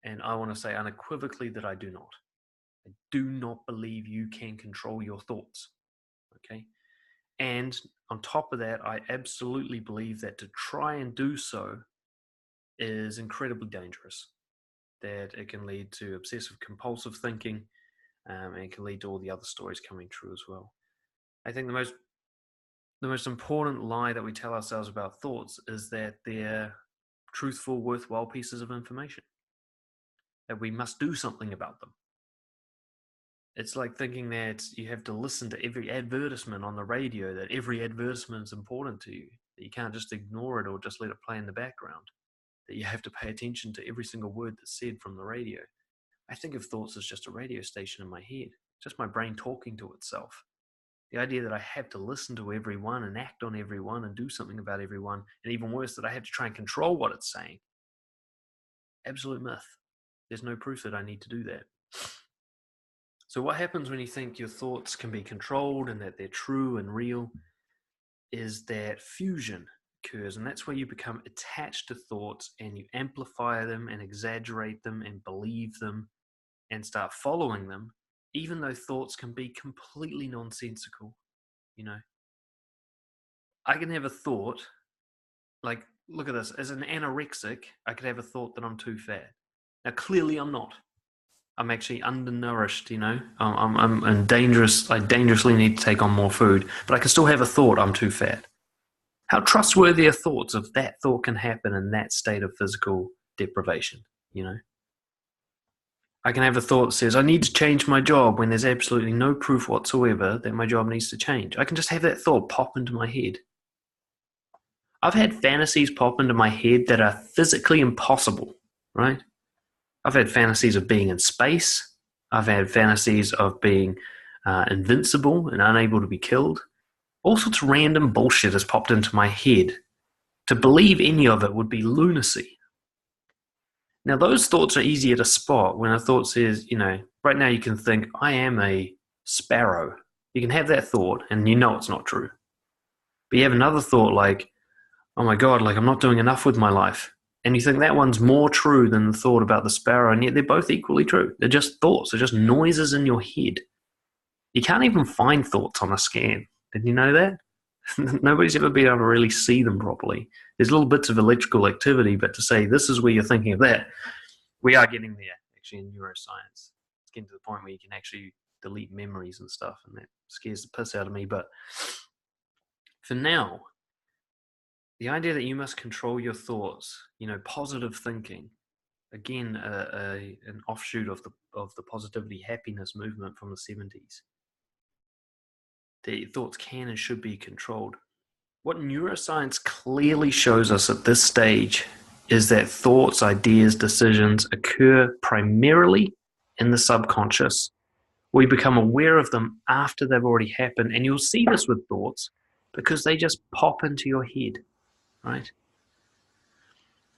And I want to say unequivocally that I do not. I do not believe you can control your thoughts. Okay? And on top of that, I absolutely believe that to try and do so is incredibly dangerous. That it can lead to obsessive compulsive thinking, and it can lead to all the other stories coming true as well. I think the most important lie that we tell ourselves about thoughts is that they're truthful, worthwhile pieces of information, that we must do something about them. It's like thinking that you have to listen to every advertisement on the radio, that every advertisement is important to you, that you can't just ignore it or just let it play in the background, that you have to pay attention to every single word that's said from the radio. I think of thoughts as just a radio station in my head, just my brain talking to itself. The idea that I have to listen to everyone and act on everyone and do something about everyone, and even worse, that I have to try and control what it's saying. Absolute myth. There's no proof that I need to do that. So what happens when you think your thoughts can be controlled and that they're true and real is that fusion occurs, and that's where you become attached to thoughts and you amplify them and exaggerate them and believe them and start following them, even though thoughts can be completely nonsensical. I can have a thought, like, look at this, as an anorexic, I could have a thought that I'm too fat. Now, clearly I'm not. I'm actually undernourished, you know. I'm dangerous. I dangerously need to take on more food, but I can still have a thought I'm too fat. How trustworthy are thoughts if that thought can happen in that state of physical deprivation, you know? I can have a thought that says, I need to change my job when there's absolutely no proof whatsoever that my job needs to change. I can just have that thought pop into my head. I've had fantasies pop into my head that are physically impossible, right? I've had fantasies of being in space. I've had fantasies of being invincible and unable to be killed. All sorts of random bullshit has popped into my head. To believe any of it would be lunacy. Now, those thoughts are easier to spot when a thought says, you know, right now you can think, I am a sparrow. You can have that thought and you know it's not true. But you have another thought like, oh my God, like I'm not doing enough with my life. And you think that one's more true than the thought about the sparrow, and yet they're both equally true. They're just thoughts, they're just noises in your head. You can't even find thoughts on a scan. Did you know that? Nobody's ever been able to really see them properly. There's little bits of electrical activity, but to say this is where you're thinking of that, we are getting there actually in neuroscience. It's getting to the point where you can actually delete memories and stuff, and that scares the piss out of me. But for now, the idea that you must control your thoughts, you know, positive thinking, again, an offshoot of the positivity happiness movement from the 70s. The thoughts can and should be controlled. What neuroscience clearly shows us at this stage is that thoughts, ideas, decisions occur primarily in the subconscious. We become aware of them after they've already happened, and you'll see this with thoughts because they just pop into your head, right?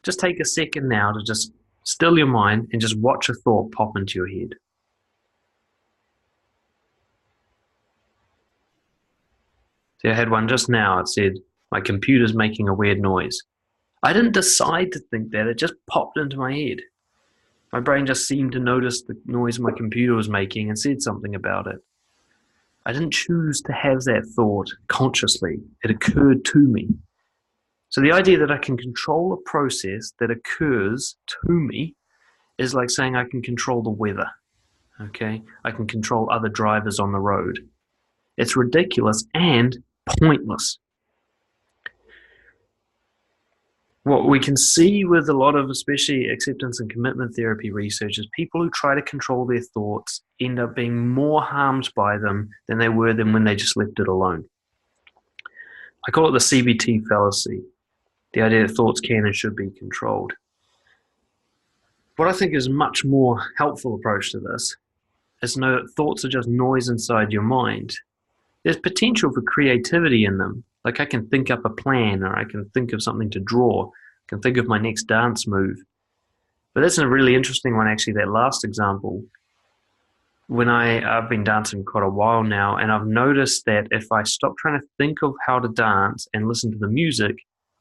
Just take a second now to just still your mind and just watch a thought pop into your head. See, I had one just now. It said, my computer's making a weird noise. I didn't decide to think that. It just popped into my head. My brain just seemed to notice the noise my computer was making and said something about it. I didn't choose to have that thought consciously. It occurred to me. So the idea that I can control a process that occurs to me is like saying I can control the weather. Okay? I can control other drivers on the road. It's ridiculous and pointless. What we can see with a lot of, especially acceptance and commitment therapy research, is people who try to control their thoughts end up being more harmed by them than they were than when they just left it alone. I call it the CBT fallacy, the idea that thoughts can and should be controlled. What I think is a much more helpful approach to this is to know that thoughts are just noise inside your mind. There's potential for creativity in them. Like I can think up a plan, or I can think of something to draw, I can think of my next dance move. But that's a really interesting one, actually, that last example. When I've been dancing quite a while now, and I've noticed that if I stop trying to think of how to dance and listen to the music,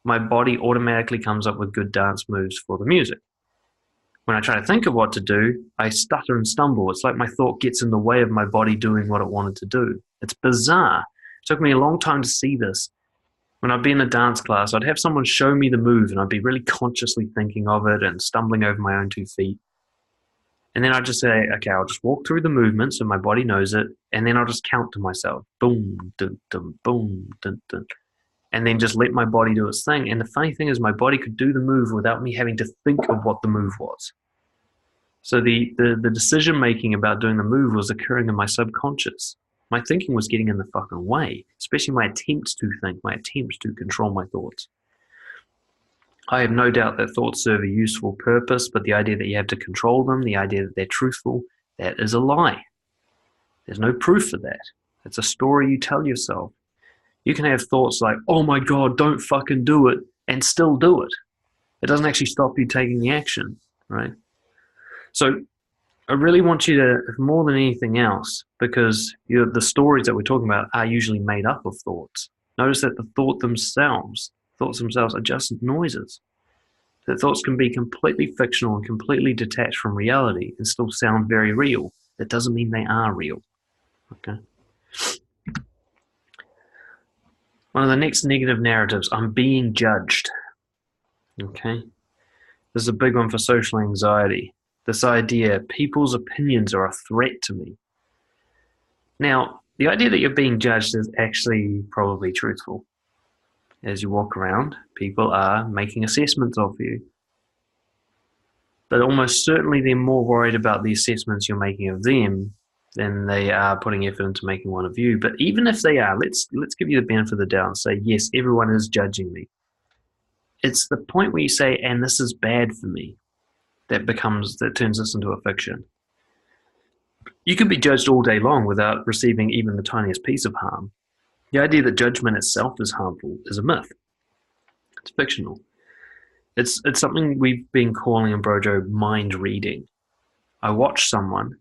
my body automatically comes up with good dance moves for the music. When I try to think of what to do, I stutter and stumble. It's like my thought gets in the way of my body doing what it wanted to do. It's bizarre. It took me a long time to see this. When I'd be in a dance class, I'd have someone show me the move and I'd be really consciously thinking of it and stumbling over my own 2 feet. And then I'd just say, okay, I'll just walk through the movement so my body knows it, and then I'll just count to myself. Boom, dun, dun, boom, dun, dun. And then just let my body do its thing. And the funny thing is my body could do the move without me having to think of what the move was. So the decision making about doing the move was occurring in my subconscious. My thinking was getting in the fucking way, especially my attempts to think, my attempts to control my thoughts. I have no doubt that thoughts serve a useful purpose, but the idea that you have to control them, the idea that they're truthful, that is a lie. There's no proof for that. It's a story you tell yourself. You can have thoughts like, oh my God, don't fucking do it, and still do it. It doesn't actually stop you taking the action, right? So I really want you to, more than anything else, because the stories that we're talking about are usually made up of thoughts. Notice that the thoughts themselves are just noises. That thoughts can be completely fictional and completely detached from reality and still sound very real. That doesn't mean they are real. Okay. One of the next negative narratives, I'm being judged. Okay. This is a big one for social anxiety. This idea, people's opinions are a threat to me. Now, the idea that you're being judged is actually probably truthful. As you walk around, people are making assessments of you. But almost certainly they're more worried about the assessments you're making of them than they are putting effort into making one of you. But even if they are, let's give you the benefit of the doubt and say, yes, everyone is judging me. It's the point where you say, and this is bad for me, that turns this into a fiction. You can be judged all day long without receiving even the tiniest piece of harm. The idea that judgment itself is harmful is a myth. It's fictional. It's something we've been calling in Brojo mind reading. I watch someone,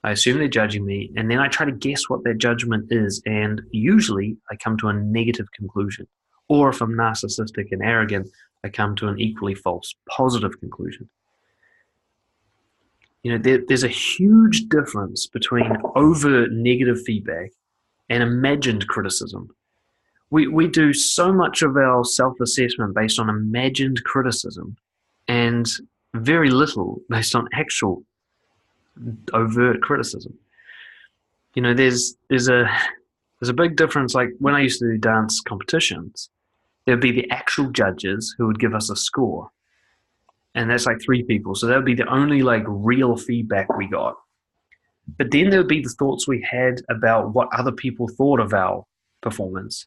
I assume they're judging me, and then I try to guess what their judgment is, and usually I come to a negative conclusion. Or if I'm narcissistic and arrogant, I come to an equally false, positive conclusion. There's a huge difference between overt negative feedback and imagined criticism. We do so much of our self-assessment based on imagined criticism and very little based on actual overt criticism. There's a big difference. Like when I used to do dance competitions, there'd be the actual judges who would give us a score. And that's like 3 people. So that would be the only like real feedback we got. But then there would be the thoughts we had about what other people thought of our performance.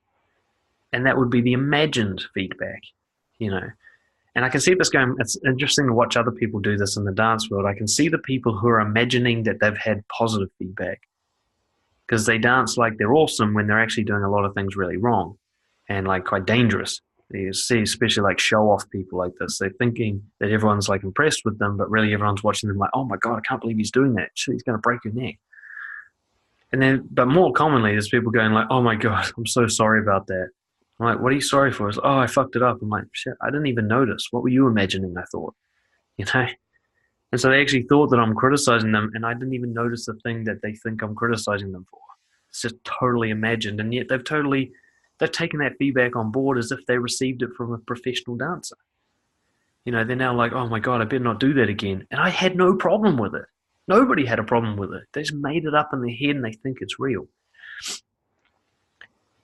And that would be the imagined feedback, And I can see this going, it's interesting to watch other people do this in the dance world. I can see the people who are imagining that they've had positive feedback because they dance like they're awesome when they're actually doing a lot of things really wrong and like quite dangerous. You see especially like show-off people like this. They're thinking that everyone's like impressed with them, but really everyone's watching them like, oh my God, I can't believe he's doing that. Shit, he's going to break your neck. But more commonly, there's people going like, oh my God, I'm so sorry about that. I'm like, what are you sorry for? It's like, oh, I fucked it up. I'm like, shit, I didn't even notice. What were you imagining? I thought, And so they actually thought that I'm criticizing them, and I didn't even notice the thing that they think I'm criticizing them for. It's just totally imagined, and yet they've taken that feedback on board as if they received it from a professional dancer. They're now like, oh my God, I better not do that again. And I had no problem with it. Nobody had a problem with it. They just made it up in their head and they think it's real.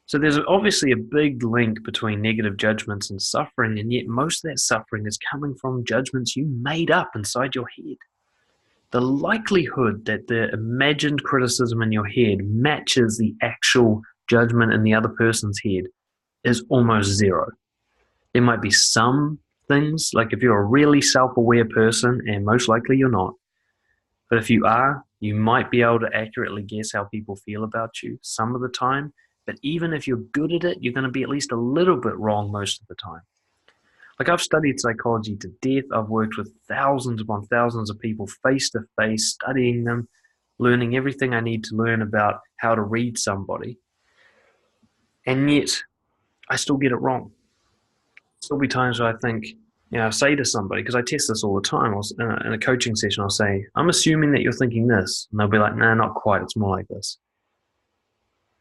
So there's obviously a big link between negative judgments and suffering, and yet most of that suffering is coming from judgments you made up inside your head. The likelihood that the imagined criticism in your head matches the actual judgment in the other person's head is almost zero. There might be some things, like if you're a really self-aware person, and most likely you're not, but if you are, you might be able to accurately guess how people feel about you some of the time. But even if you're good at it, you're going to be at least a little bit wrong most of the time. Like I've studied psychology to death. I've worked with thousands upon thousands of people face to face, studying them, learning everything I need to learn about how to read somebody. And yet I still get it wrong. There'll be times where I think, I say to somebody, because I test this all the time, in a coaching session, I'll say, I'm assuming that you're thinking this. And they'll be like, nah, not quite. It's more like this.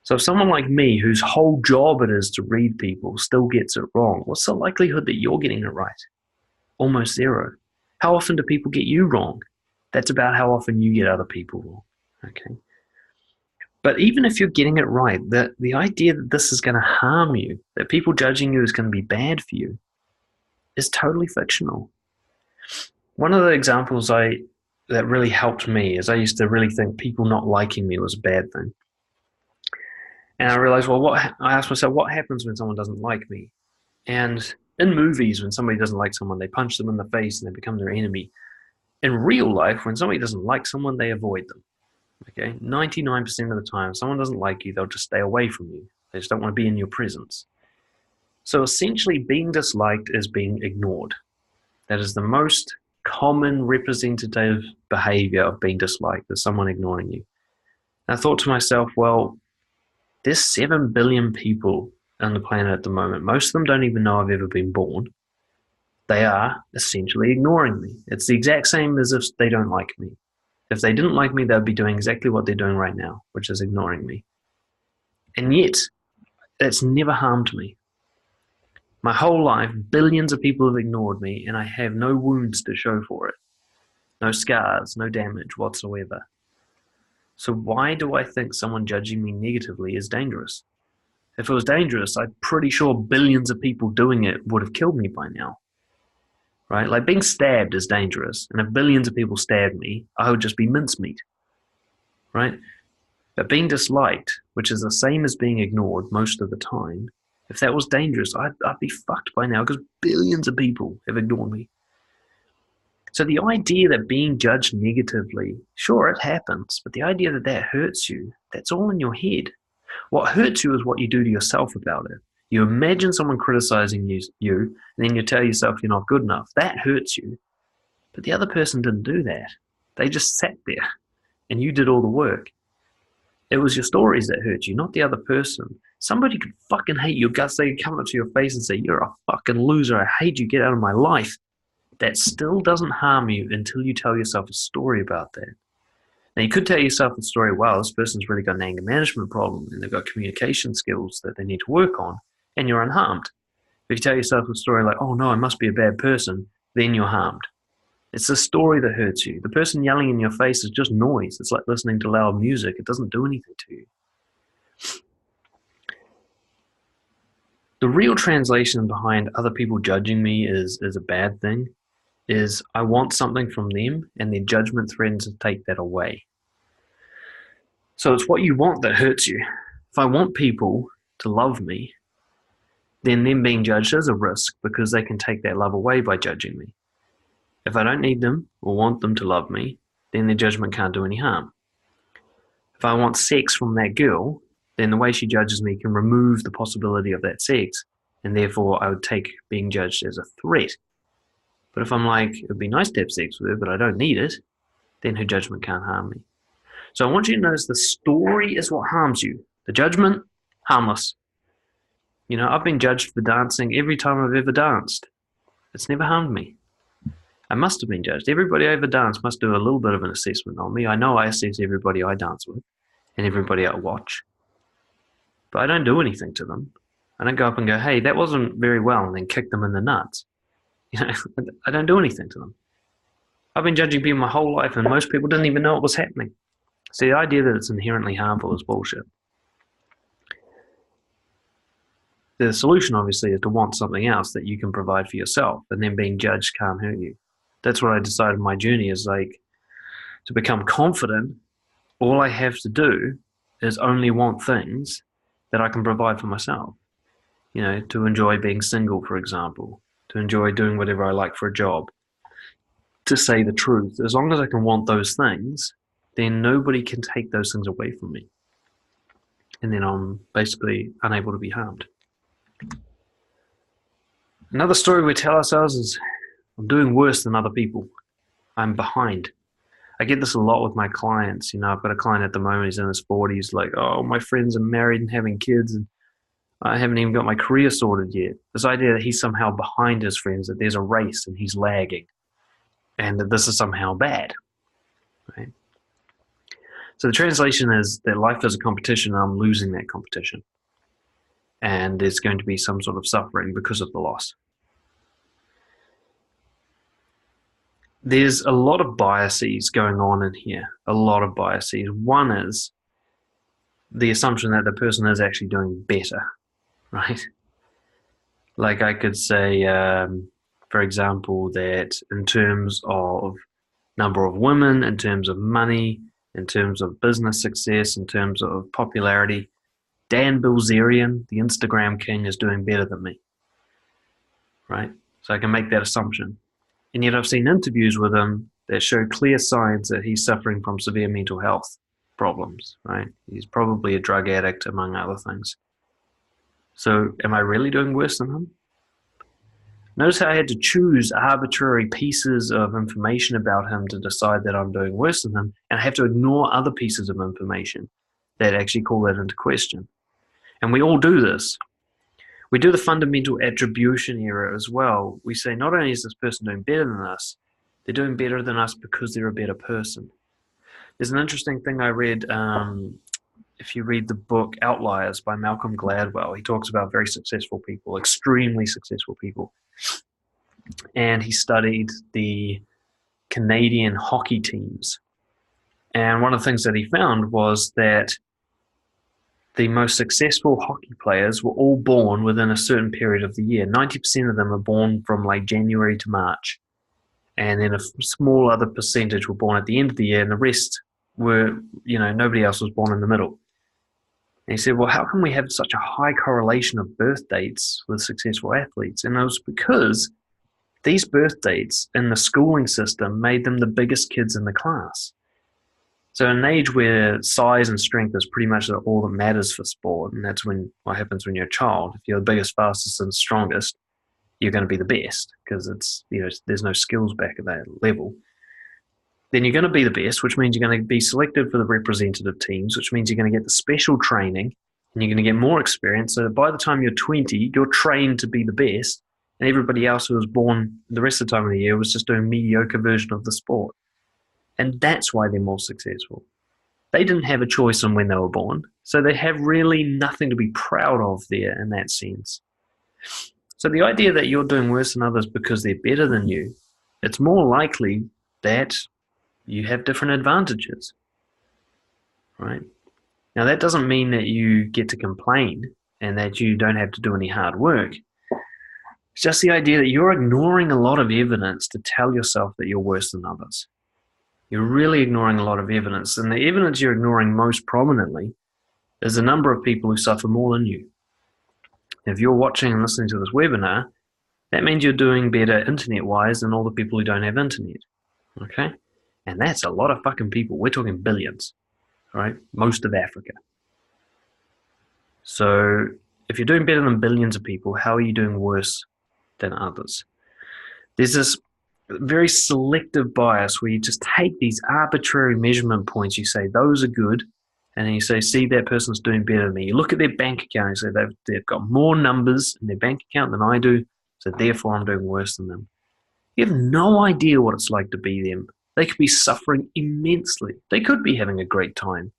So if someone like me, whose whole job it is to read people, still gets it wrong, what's the likelihood that you're getting it right? Almost zero. How often do people get you wrong? That's about how often you get other people wrong. Okay. But even if you're getting it right, the idea that this is going to harm you, that people judging you is going to be bad for you, is totally fictional. One of the examples that really helped me is I used to really think people not liking me was a bad thing. And I realized, I asked myself, what happens when someone doesn't like me? And in movies, when somebody doesn't like someone, they punch them in the face and they become their enemy. In real life, when somebody doesn't like someone, they avoid them. Okay, 99% of the time, if someone doesn't like you, they'll just stay away from you. They just don't want to be in your presence. So essentially, being disliked is being ignored. That is the most common representative behavior of being disliked, is someone ignoring you. And I thought to myself, well, there's 7 billion people on the planet at the moment. Most of them don't even know I've ever been born. They are essentially ignoring me. It's the exact same as if they don't like me. If they didn't like me, they'd be doing exactly what they're doing right now, which is ignoring me. And yet, it's never harmed me. My whole life, billions of people have ignored me, and I have no wounds to show for it. no scars, no damage whatsoever. So why do I think someone judging me negatively is dangerous? If it was dangerous, I'm pretty sure billions of people doing it would have killed me by now, right? Like being stabbed is dangerous. And if billions of people stabbed me, I would just be mincemeat, right? But being disliked, which is the same as being ignored most of the time, if that was dangerous, I'd be fucked by now because billions of people have ignored me. So the idea that being judged negatively, sure, it happens, but the idea that that hurts you, that's all in your head. What hurts you is what you do to yourself about it. You imagine someone criticizing you, and then you tell yourself you're not good enough. That hurts you. But the other person didn't do that. They just sat there, and you did all the work. It was your stories that hurt you, not the other person. Somebody could fucking hate your guts. They could come up to your face and say, "You're a fucking loser. I hate you. Get out of my life." That still doesn't harm you until you tell yourself a story about that. Now, you could tell yourself a story, wow, this person's really got an anger management problem and they've got communication skills that they need to work on, and you're unharmed. If you tell yourself a story like, oh no, I must be a bad person, then you're harmed. It's the story that hurts you. The person yelling in your face is just noise. It's like listening to loud music. It doesn't do anything to you. The real translation behind other people judging me is a bad thing, is I want something from them and their judgment threatens to take that away. So it's what you want that hurts you. If I want people to love me, then them being judged is a risk because they can take that love away by judging me. If I don't need them or want them to love me, then their judgment can't do any harm. If I want sex from that girl, then the way she judges me can remove the possibility of that sex, and therefore I would take being judged as a threat. But if I'm like, it'd be nice to have sex with her, but I don't need it, then her judgment can't harm me. So I want you to notice the story is what harms you. The judgment, harmless. You know, I've been judged for dancing every time I've ever danced. It's never harmed me. I must have been judged. Everybody I ever danced must do a little bit of an assessment on me. I know I assess everybody I dance with and everybody I watch. But I don't do anything to them. I don't go up and go, hey, that wasn't very well, and then kick them in the nuts. You know, I don't do anything to them. I've been judging people my whole life, and most people didn't even know it was happening. So the idea that it's inherently harmful is bullshit. The solution, obviously, is to want something else that you can provide for yourself, and then being judged can't hurt you. That's what I decided my journey is like. To become confident, all I have to do is only want things that I can provide for myself. You know, to enjoy being single, for example, to enjoy doing whatever I like for a job, to say the truth. As long as I can want those things, then nobody can take those things away from me. And then I'm basically unable to be harmed. Another story we tell ourselves is, I'm doing worse than other people. I'm behind. I get this a lot with my clients. You know, I've got a client at the moment, he's in his 40s, like, oh, my friends are married and having kids, and I haven't even got my career sorted yet. This idea that he's somehow behind his friends, that there's a race and he's lagging, and that this is somehow bad. Right? So the translation is that life is a competition and I'm losing that competition. And there's going to be some sort of suffering because of the loss. There's a lot of biases going on in here, a lot of biases. One is the assumption that the person is actually doing better, right? Like I could say, for example, that in terms of number of women, in terms of money, in terms of business success, in terms of popularity, Dan Bilzerian, the Instagram king, is doing better than me, right? So I can make that assumption. And yet I've seen interviews with him that show clear signs that he's suffering from severe mental health problems, right? He's probably a drug addict, among other things. So am I really doing worse than him? Notice how I had to choose arbitrary pieces of information about him to decide that I'm doing worse than him, and I have to ignore other pieces of information that actually call that into question. And we all do this. We do the fundamental attribution error as well. We say not only is this person doing better than us, they're doing better than us because they're a better person. There's an interesting thing I read, if you read the book Outliers by Malcolm Gladwell. He talks about very successful people, extremely successful people. And he studied the Canadian hockey teams. And one of the things that he found was that the most successful hockey players were all born within a certain period of the year. 90% of them are born from like January to March. And then a small other percentage were born at the end of the year, and the rest were, nobody else was born in the middle. And he said, well, how can we have such a high correlation of birth dates with successful athletes? And it was because these birth dates in the schooling system made them the biggest kids in the class. So in an age where size and strength is pretty much all that matters for sport, and that's what happens when you're a child. If you're the biggest, fastest, and strongest, you're going to be the best because there's no skills back at that level. Then you're going to be the best, which means you're going to be selected for the representative teams, which means you're going to get the special training and you're going to get more experience. So that by the time you're 20, you're trained to be the best, and everybody else who was born the rest of the time of the year was just doing a mediocre version of the sport. And that's why they're more successful. They didn't have a choice on when they were born, so they have really nothing to be proud of there in that sense. So the idea that you're doing worse than others because they're better than you, it's more likely that you have different advantages, right? Now, that doesn't mean that you get to complain and that you don't have to do any hard work. It's just the idea that you're ignoring a lot of evidence to tell yourself that you're worse than others. You're really ignoring a lot of evidence, and the evidence you're ignoring most prominently is the number of people who suffer more than you. If you're watching and listening to this webinar, that means you're doing better internet-wise than all the people who don't have internet, okay? And that's a lot of fucking people. We're talking billions, right? Most of Africa. So if you're doing better than billions of people, how are you doing worse than others? There's this very selective bias where you just take these arbitrary measurement points. You say, those are good. And then you say, see, that person's doing better than me. You look at their bank account and say, they've got more numbers in their bank account than I do, so therefore I'm doing worse than them. You have no idea what it's like to be them. They could be suffering immensely. They could be having a great time.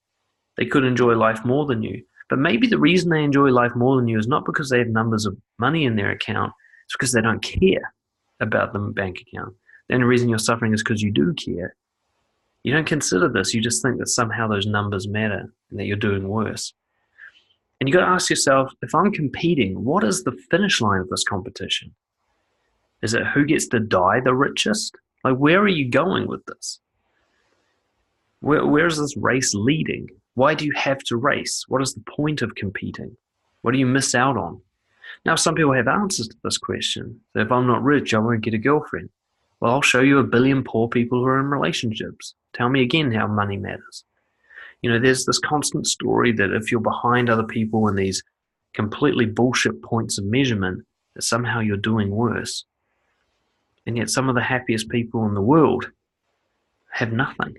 They could enjoy life more than you. But maybe the reason they enjoy life more than you is not because they have numbers of money in their account. It's because they don't care about the bank account. The only reason you're suffering is because you do care. You don't consider this. You just think that somehow those numbers matter and that you're doing worse. And you've got to ask yourself, if I'm competing, what is the finish line of this competition? Is it who gets to die the richest? Like, where are you going with this? Where is this race leading? Why do you have to race? What is the point of competing? What do you miss out on? Now, some people have answers to this question. So if I'm not rich, I won't get a girlfriend. Well, I'll show you a billion poor people who are in relationships. Tell me again how money matters. There's this constant story that if you're behind other people in these completely bullshit points of measurement, that somehow you're doing worse. And yet some of the happiest people in the world have nothing.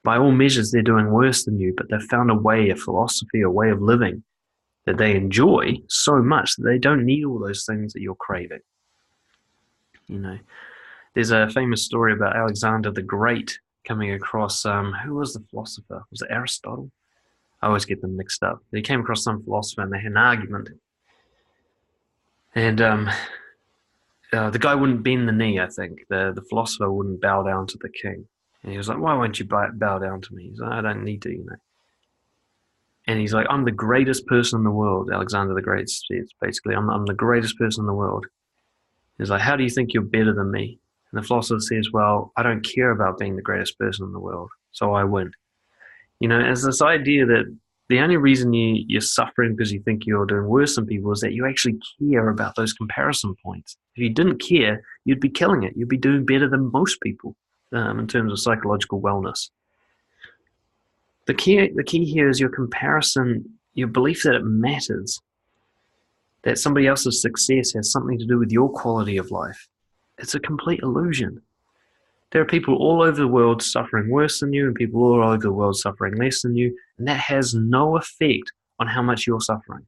By all measures, they're doing worse than you, but they've found a way, a philosophy, a way of living that they enjoy so much that they don't need all those things that you're craving. There's a famous story about Alexander the Great coming across, who was the philosopher? Was it Aristotle? I always get them mixed up. He came across some philosopher and they had an argument. And the guy wouldn't bend the knee, I think. The philosopher wouldn't bow down to the king. And he was like, why won't you bow down to me? He's like, I don't need to, And he's like, I'm the greatest person in the world. Alexander the Great says, basically, I'm the greatest person in the world. He's like, how do you think you're better than me? And the philosopher says, well, I don't care about being the greatest person in the world, so I win. As this idea that the only reason you're suffering because you think you're doing worse than people is that you actually care about those comparison points. If you didn't care, you'd be killing it. You'd be doing better than most people in terms of psychological wellness. The key here is your comparison, your belief that it matters, that somebody else's success has something to do with your quality of life. It's a complete illusion. There are people all over the world suffering worse than you and people all over the world suffering less than you, and that has no effect on how much you're suffering.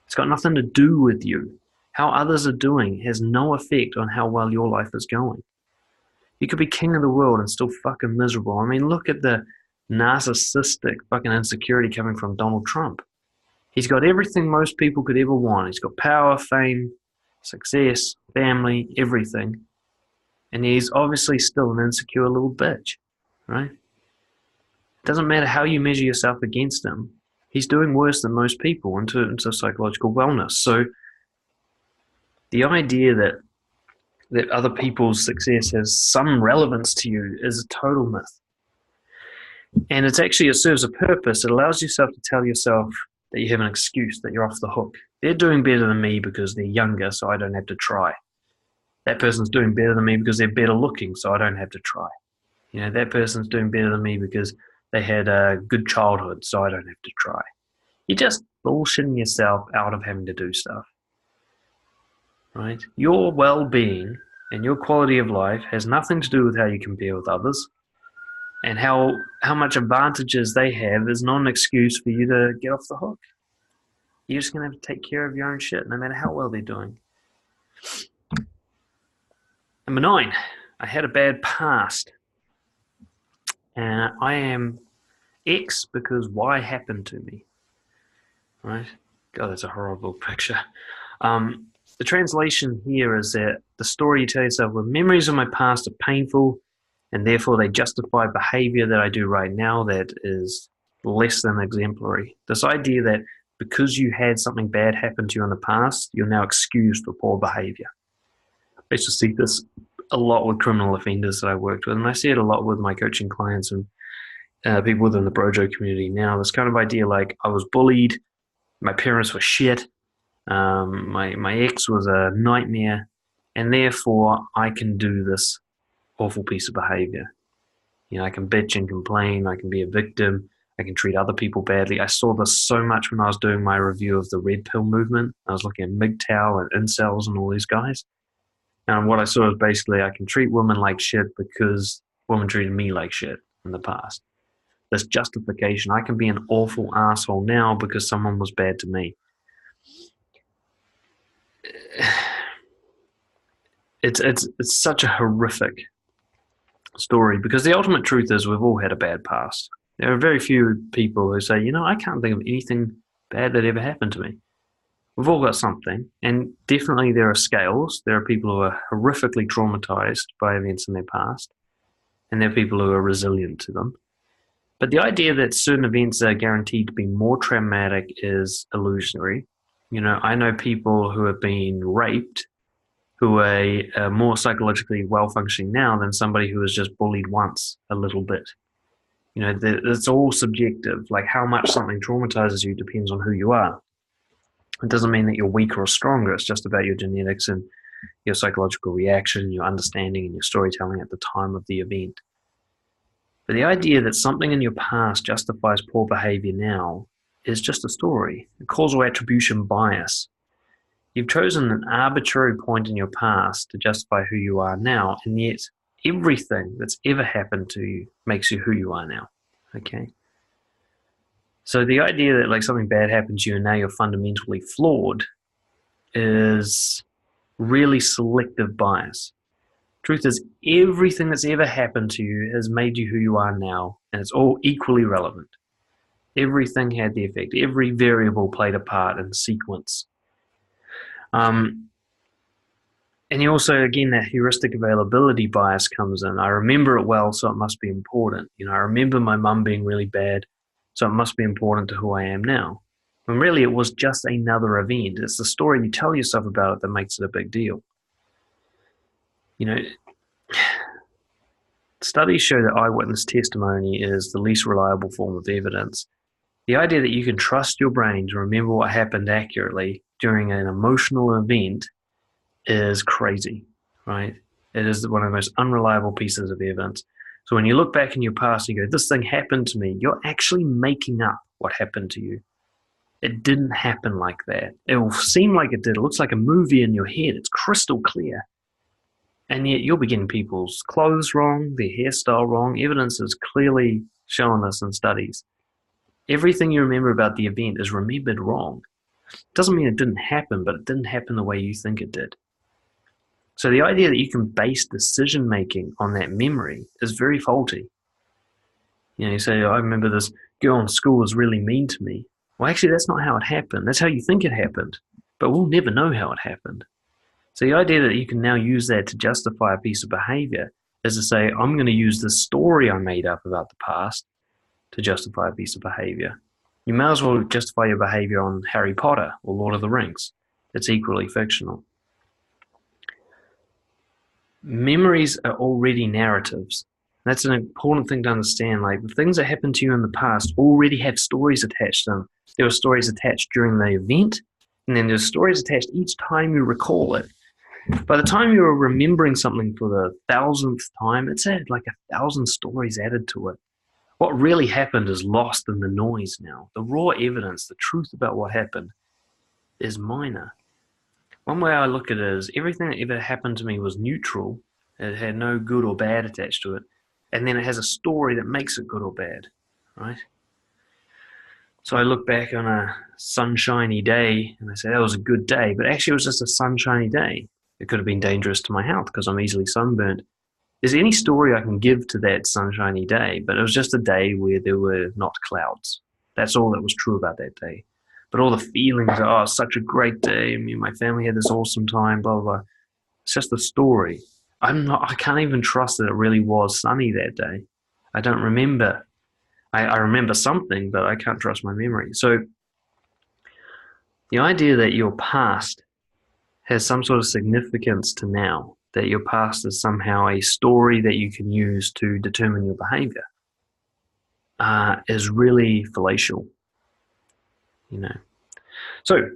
It's got nothing to do with you. How others are doing has no effect on how well your life is going. You could be king of the world and still fucking miserable. I mean, look at the narcissistic fucking insecurity coming from Donald Trump. He's got everything most people could ever want. He's got power, fame, success, family, everything. And he's obviously still an insecure little bitch, right? It doesn't matter how you measure yourself against him. He's doing worse than most people in terms of psychological wellness. So the idea that other people's success has some relevance to you is a total myth. And it serves a purpose. It allows yourself to tell yourself that you have an excuse, that you're off the hook. They're doing better than me because they're younger, so I don't have to try. That person's doing better than me because they're better looking, so I don't have to try. That person's doing better than me because they had a good childhood, so I don't have to try. You're just bullshitting yourself out of having to do stuff, right? Your well-being and your quality of life has nothing to do with how you compare with others, and how much advantages they have is not an excuse for you to get off the hook. You're just going to have to take care of your own shit, no matter how well they're doing. Number 9, I had a bad past. And I am X because Y happened to me. Right? God, that's a horrible picture. The translation here is that the story you tell yourself, well, memories of my past are painful, and therefore they justify behavior that I do right now that is less than exemplary. This idea that because you had something bad happen to you in the past, you're now excused for poor behavior. I used to see this a lot with criminal offenders that I worked with, and I see it a lot with my coaching clients and people within the Brojo community now. This kind of idea like, I was bullied, my parents were shit, my ex was a nightmare, and therefore I can do this awful piece of behavior. I can bitch and complain, I can be a victim, I can treat other people badly. I saw this so much when I was doing my review of the Red Pill movement. I was looking at MGTOW and incels and all these guys. And what I saw is basically I can treat women like shit because women treated me like shit in the past. This justification, I can be an awful asshole now because someone was bad to me. It's such a horrific story, because the ultimate truth is we've all had a bad past. There are very few people who say, I can't think of anything bad that ever happened to me. We've all got something, and definitely there are scales. There are people who are horrifically traumatized by events in their past, and there are people who are resilient to them. But the idea that certain events are guaranteed to be more traumatic is illusionary. I know people who have been raped who are more psychologically well-functioning now than somebody who was just bullied once a little bit. It's all subjective. Like, how much something traumatizes you depends on who you are. It doesn't mean that you're weaker or stronger. It's just about your genetics and your psychological reaction, your understanding, and your storytelling at the time of the event. But the idea that something in your past justifies poor behavior now is just a story, a causal attribution bias. You've chosen an arbitrary point in your past to justify who you are now, and yet everything that's ever happened to you makes you who you are now. Okay? So the idea that like something bad happened to you and now you're fundamentally flawed is really selective bias. Truth is, everything that's ever happened to you has made you who you are now, and it's all equally relevant. Everything had the effect. Every variable played a part in the sequence. And you also, again, that heuristic availability bias comes in. I remember it well, so it must be important. I remember my mum being really bad, so it must be important to who I am now. When really it was just another event. It's the story you tell yourself about it that makes it a big deal. Studies show that eyewitness testimony is the least reliable form of evidence. The idea that you can trust your brain to remember what happened accurately during an emotional event is crazy, right? It is one of the most unreliable pieces of evidence. So when you look back in your past and you go, this thing happened to me, you're actually making up what happened to you. It didn't happen like that. It will seem like it did. It looks like a movie in your head. It's crystal clear. And yet you'll be getting people's clothes wrong, their hairstyle wrong. Evidence is clearly showing this in studies. Everything you remember about the event is remembered wrong. It doesn't mean it didn't happen, but it didn't happen the way you think it did. So the idea that you can base decision-making on that memory is very faulty. You say, I remember this girl in school was really mean to me. Well, actually, that's not how it happened. That's how you think it happened. But we'll never know how it happened. So the idea that you can now use that to justify a piece of behavior is to say, I'm going to use the story I made up about the past to justify a piece of behavior. You may as well justify your behavior on Harry Potter or Lord of the Rings. It's equally fictional. Memories are already narratives. That's an important thing to understand. Like, the things that happened to you in the past already have stories attached to them. There were stories attached during the event, and then there's stories attached each time you recall it. By the time you're remembering something for the 1,000th time, it's had like 1,000 stories added to it. What really happened is lost in the noise now. The raw evidence, the truth about what happened, is minor. One way I look at it is everything that ever happened to me was neutral. It had no good or bad attached to it. And then it has a story that makes it good or bad, right? So I look back on a sunshiny day and I say, that was a good day. But actually, it was just a sunshiny day. It could have been dangerous to my health because I'm easily sunburnt. There's any story I can give to that sunshiny day, but it was just a day where there were not clouds. That's all that was true about that day. But all the feelings, oh, such a great day. I mean, my family had this awesome time, blah, blah, blah. It's just a story. I can't even trust that it really was sunny that day. I don't remember. I remember something, but I can't trust my memory. So the idea that your past has some sort of significance to now, that your past is somehow a story that you can use to determine your behavior, is really fallacious. So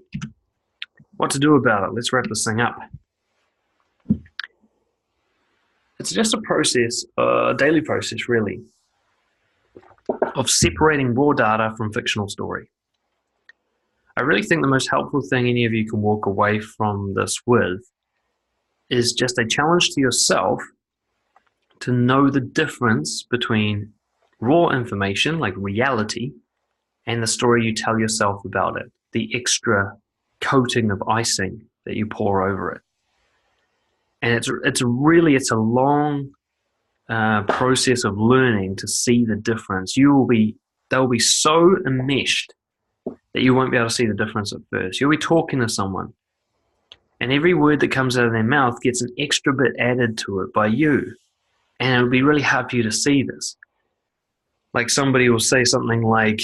what to do about it? Let's wrap this thing up. It's just a process, a daily process really, of separating raw data from fictional story. I really think the most helpful thing any of you can walk away from this with is just a challenge to yourself to know the difference between raw information, like reality, and the story you tell yourself about it, the extra coating of icing that you pour over it. And it's a long process of learning to see the difference. They'll be so enmeshed that you won't be able to see the difference at first. You'll be talking to someone, and every word that comes out of their mouth gets an extra bit added to it by you. And it'll be really hard for you to see this. Like, somebody will say something like,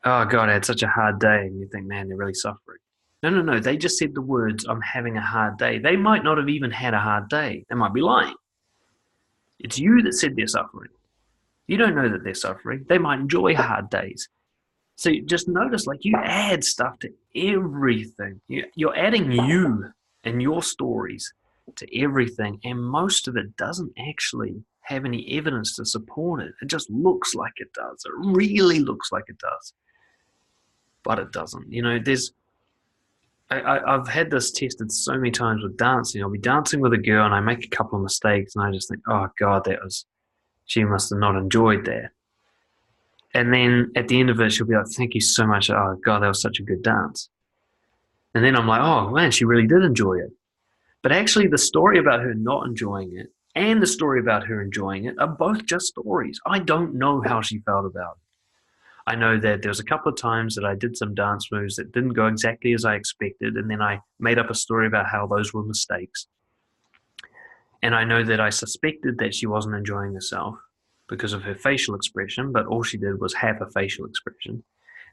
oh God, I had such a hard day. And you think, man, they're really suffering. No. They just said the words, I'm having a hard day. They might not have even had a hard day. They might be lying. It's you that said they're suffering. You don't know that they're suffering. They might enjoy hard days. So just notice, like, you add stuff to everything. You're adding you and your stories to everything, and most of it doesn't actually have any evidence to support it. It just looks like it does. It really looks like it does. But it doesn't. I've had this tested so many times with dancing. I'll be dancing with a girl and I make a couple of mistakes and I just think, oh God, she must have not enjoyed that. And then at the end of it, she'll be like, thank you so much. Oh God, that was such a good dance. And then I'm like, oh man, she really did enjoy it. But actually the story about her not enjoying it and the story about her enjoying it are both just stories. I don't know how she felt about it. I know that there was a couple of times that I did some dance moves that didn't go exactly as I expected, and then I made up a story about how those were mistakes. And I know that I suspected that she wasn't enjoying herself because of her facial expression, but all she did was have a facial expression.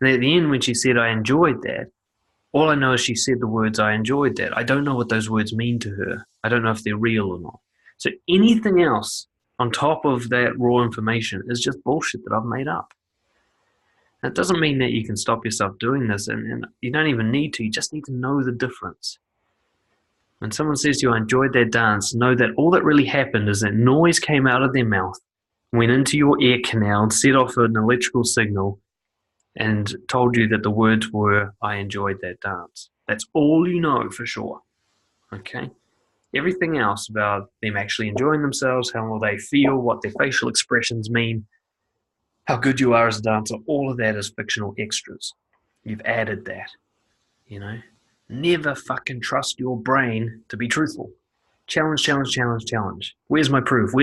And at the end, when she said, I enjoyed that, all I know is she said the words, I enjoyed that. I don't know what those words mean to her. I don't know if they're real or not. So anything else on top of that raw information is just bullshit that I've made up. That doesn't mean that you can stop yourself doing this, and you don't even need to. You just need to know the difference. When someone says to you, I enjoyed that dance, know that all that really happened is that noise came out of their mouth, went into your ear canal, set off an electrical signal, and told you that the words were, I enjoyed that dance. That's all you know for sure. Okay? Everything else about them actually enjoying themselves, how they feel, what their facial expressions mean, how good you are as a dancer, all of that is fictional extras. You've added that, Never fucking trust your brain to be truthful. Challenge. Where's my proof?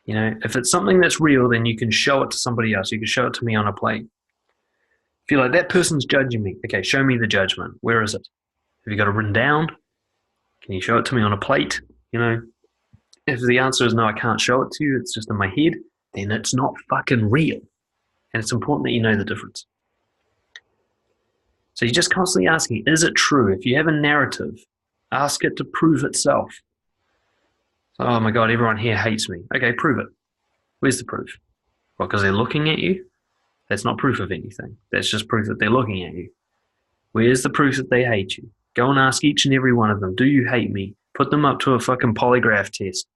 If it's something that's real, then you can show it to somebody else. You can show it to me on a plate. If you're like, that person's judging me, okay, show me the judgment. Where is it? Have you got it written down? Can you show it to me on a plate? If the answer is no, I can't show it to you, it's just in my head, then it's not fucking real. And it's important that you know the difference. So you're just constantly asking, is it true? If you have a narrative, ask it to prove itself. So, oh my God, everyone here hates me. Okay, prove it. Where's the proof? Well, because they're looking at you? That's not proof of anything. That's just proof that they're looking at you. Where's the proof that they hate you? Go and ask each and every one of them, do you hate me? Put them up to a fucking polygraph test.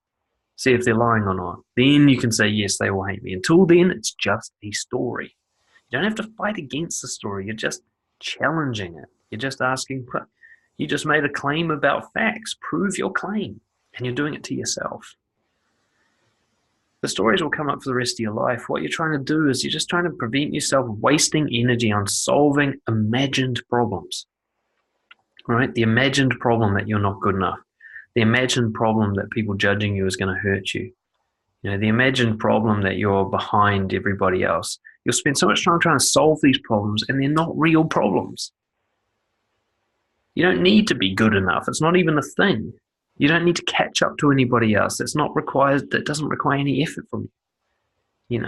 See if they're lying or not. Then you can say, yes, they will hate me. Until then, it's just a story. You don't have to fight against the story. You're just challenging it. You're just asking, you just made a claim about facts. Prove your claim. And you're doing it to yourself. The stories will come up for the rest of your life. What you're trying to do is you're just trying to prevent yourself wasting energy on solving imagined problems. Right? The imagined problem that you're not good enough. The imagined problem that people judging you is going to hurt you. The imagined problem that you're behind everybody else. You'll spend so much time trying to solve these problems, and they're not real problems. You don't need to be good enough. It's not even a thing. You don't need to catch up to anybody else. That's not required. That doesn't require any effort from you.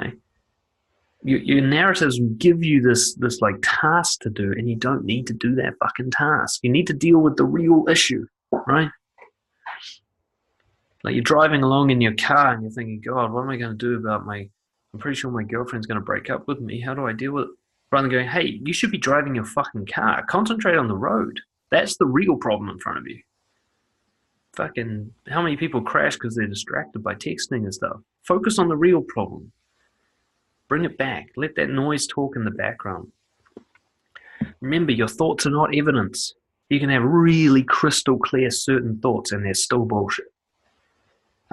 Your narratives give you this like task to do, and you don't need to do that fucking task. You need to deal with the real issue, right? Like you're driving along in your car and you're thinking, God, what am I going to do about I'm pretty sure my girlfriend's going to break up with me. How do I deal with it? Rather than going, hey, you should be driving your fucking car. Concentrate on the road. That's the real problem in front of you. Fucking, how many people crash because they're distracted by texting and stuff? Focus on the real problem. Bring it back. Let that noise talk in the background. Remember, your thoughts are not evidence. You can have really crystal clear certain thoughts and they're still bullshit.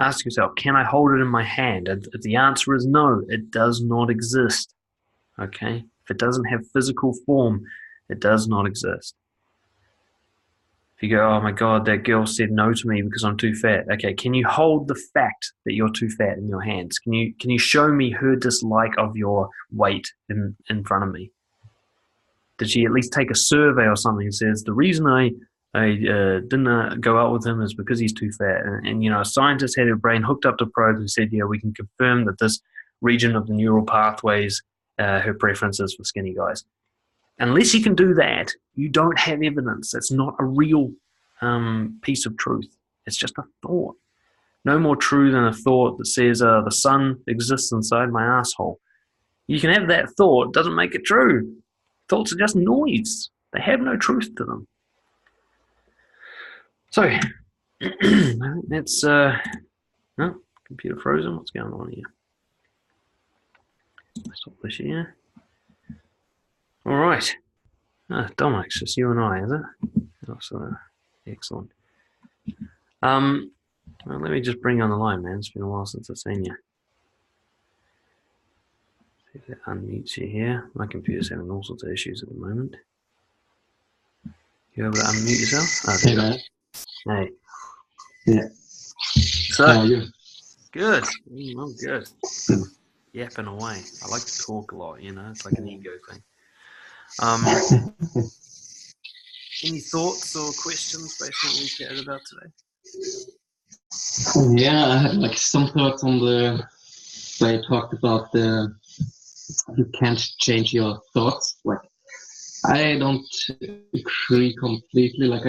Ask yourself, can I hold it in my hand? If the answer is no, it does not exist. Okay? If it doesn't have physical form, it does not exist. If you go, oh my God, that girl said no to me because I'm too fat. Okay, can you hold the fact that you're too fat in your hands? Can you show me her dislike of your weight in front of me? Did she at least take a survey or something that says, the reason I didn't go out with him is because he's too fat? And a scientist had her brain hooked up to probes and said, yeah, we can confirm that this region of the neural pathways, her preference is for skinny guys. Unless you can do that, you don't have evidence. It's not a real piece of truth. It's just a thought. No more true than a thought that says the sun exists inside my asshole. You can have that thought, doesn't make it true. Thoughts are just noise. They have no truth to them. So, I think that's, no, computer frozen. What's going on here? Stop this here. All right. Dominic, it's just you and I, is it? Oh, excellent. Well, let me just bring you on the line, man. It's been a while since I've seen you. See if that unmutes you here. My computer's having all sorts of issues at the moment. You able to unmute yourself? Oh, Hey, man. Hey. Yeah. So, How are you? good. I'm good. Yapping away. I like to talk a lot, it's like an ego thing. Any thoughts or questions based on what we chatted about today? Yeah, I had like some thoughts on the way you talked about you can't change your thoughts. Like, I don't agree completely. Like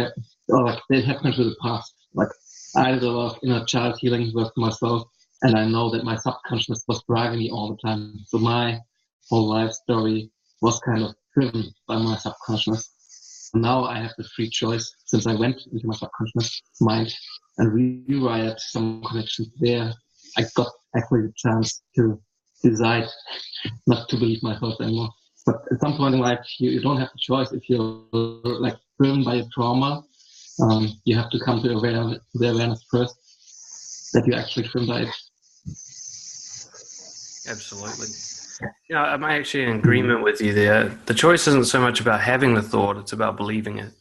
they happen to the past. Like, I did a lot of inner child healing work for myself, and I know that my subconscious was driving me all the time. So my whole life story was kind of driven by my subconscious. Now I have the free choice, since I went into my subconscious mind and rewired some connections there. I got actually the chance to decide not to believe my thoughts anymore. But at some point in life, you don't have the choice. If you're like driven by a trauma, you have to come to the awareness first that you're actually driven by it. Absolutely. I'm actually in agreement with you there. The choice isn't so much about having the thought, it's about believing it.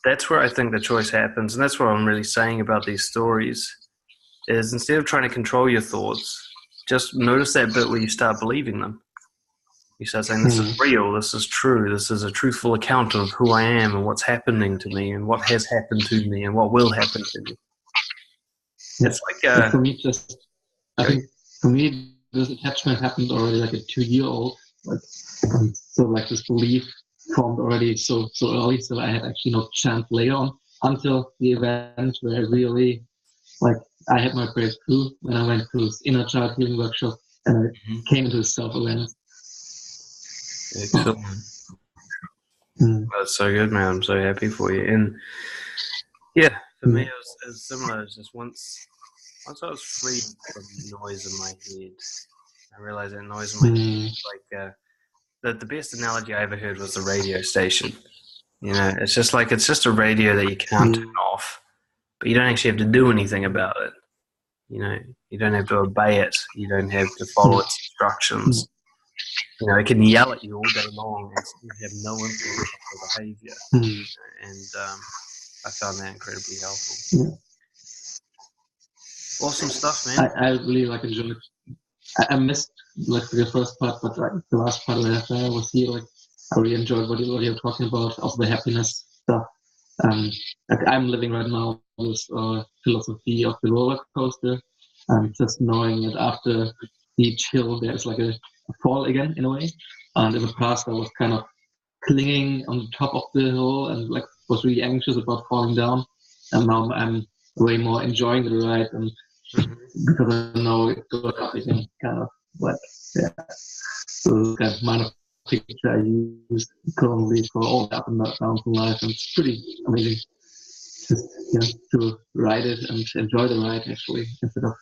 That's where I think the choice happens, and that's what I'm really saying about these stories, is instead of trying to control your thoughts, just notice that bit where you start believing them. You start saying, this is real, this is true, this is a truthful account of who I am and what's happening to me and what has happened to me and what will happen to me. Yeah. It's like for me, I think for me, this attachment happened already like at 2-year-old. Like, so like this belief formed already so early. So I had actually no chance later on until the event where I really, like, I had my breakthrough when I went to this inner child healing workshop and I came into self-awareness. Excellent. That's so good, man. I'm so happy for you. And yeah, for me, it was similar. It was just once I was freed from the noise in my head, I realized that noise in my head was like the best analogy I ever heard was the radio station. You know, it's just a radio that you can't turn off, but you don't actually have to do anything about it. You know, you don't have to obey it. You don't have to follow its instructions. You know, it can yell at you all day long and you have no influence on your behavior. And I found that incredibly helpful. Yeah. Awesome stuff, man. I really like enjoyed. I missed like the first part, but like the last part that I was here, like I really enjoyed what you were talking about, also the happiness stuff. Like I'm living right now this philosophy of the roller coaster, just knowing that after each hill there's like a fall again in a way. And in the past I was kind of clinging on the top of the hill and like was really anxious about falling down. And now I'm way more enjoying the ride and because I know it goes up again, kind of like so kind of minor picture I use currently for all the up and downs in life, and it's pretty amazing just to ride it and enjoy the ride actually instead of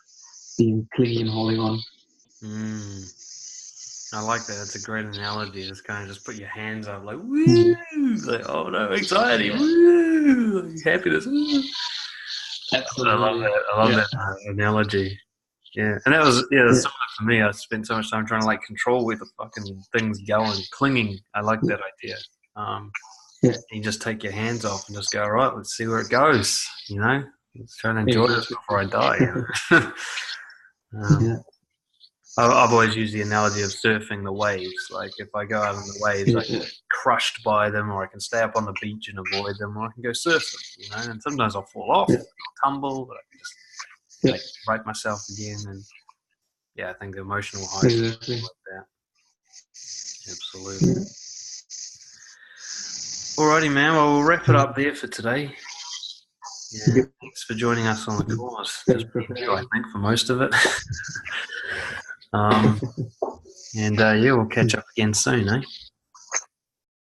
being clingy and holding on. I like that. It's a great analogy. Just kind of just put your hands up like woo, like oh no, anxiety, woo, like, happiness. Woo. Absolutely. I love that. I love that analogy. Yeah, and that was similar for me. I spent so much time trying to like control where the fucking thing's going, clinging. I like that idea. You just take your hands off and just go, all right, let's see where it goes. You know, let's try and enjoy this before I die. You know? I've always used the analogy of surfing the waves. Like if I go out on the waves, I can get crushed by them, or I can stay up on the beach and avoid them, or I can go surf them. You know, and sometimes I'll fall off, I'll tumble, but I can just right myself again. And I think the emotional high is like that. Absolutely. Alrighty, man. Well, we'll wrap it up there for today. Yeah, thanks for joining us on the course. Just I think for most of it. And we'll catch up again soon, eh?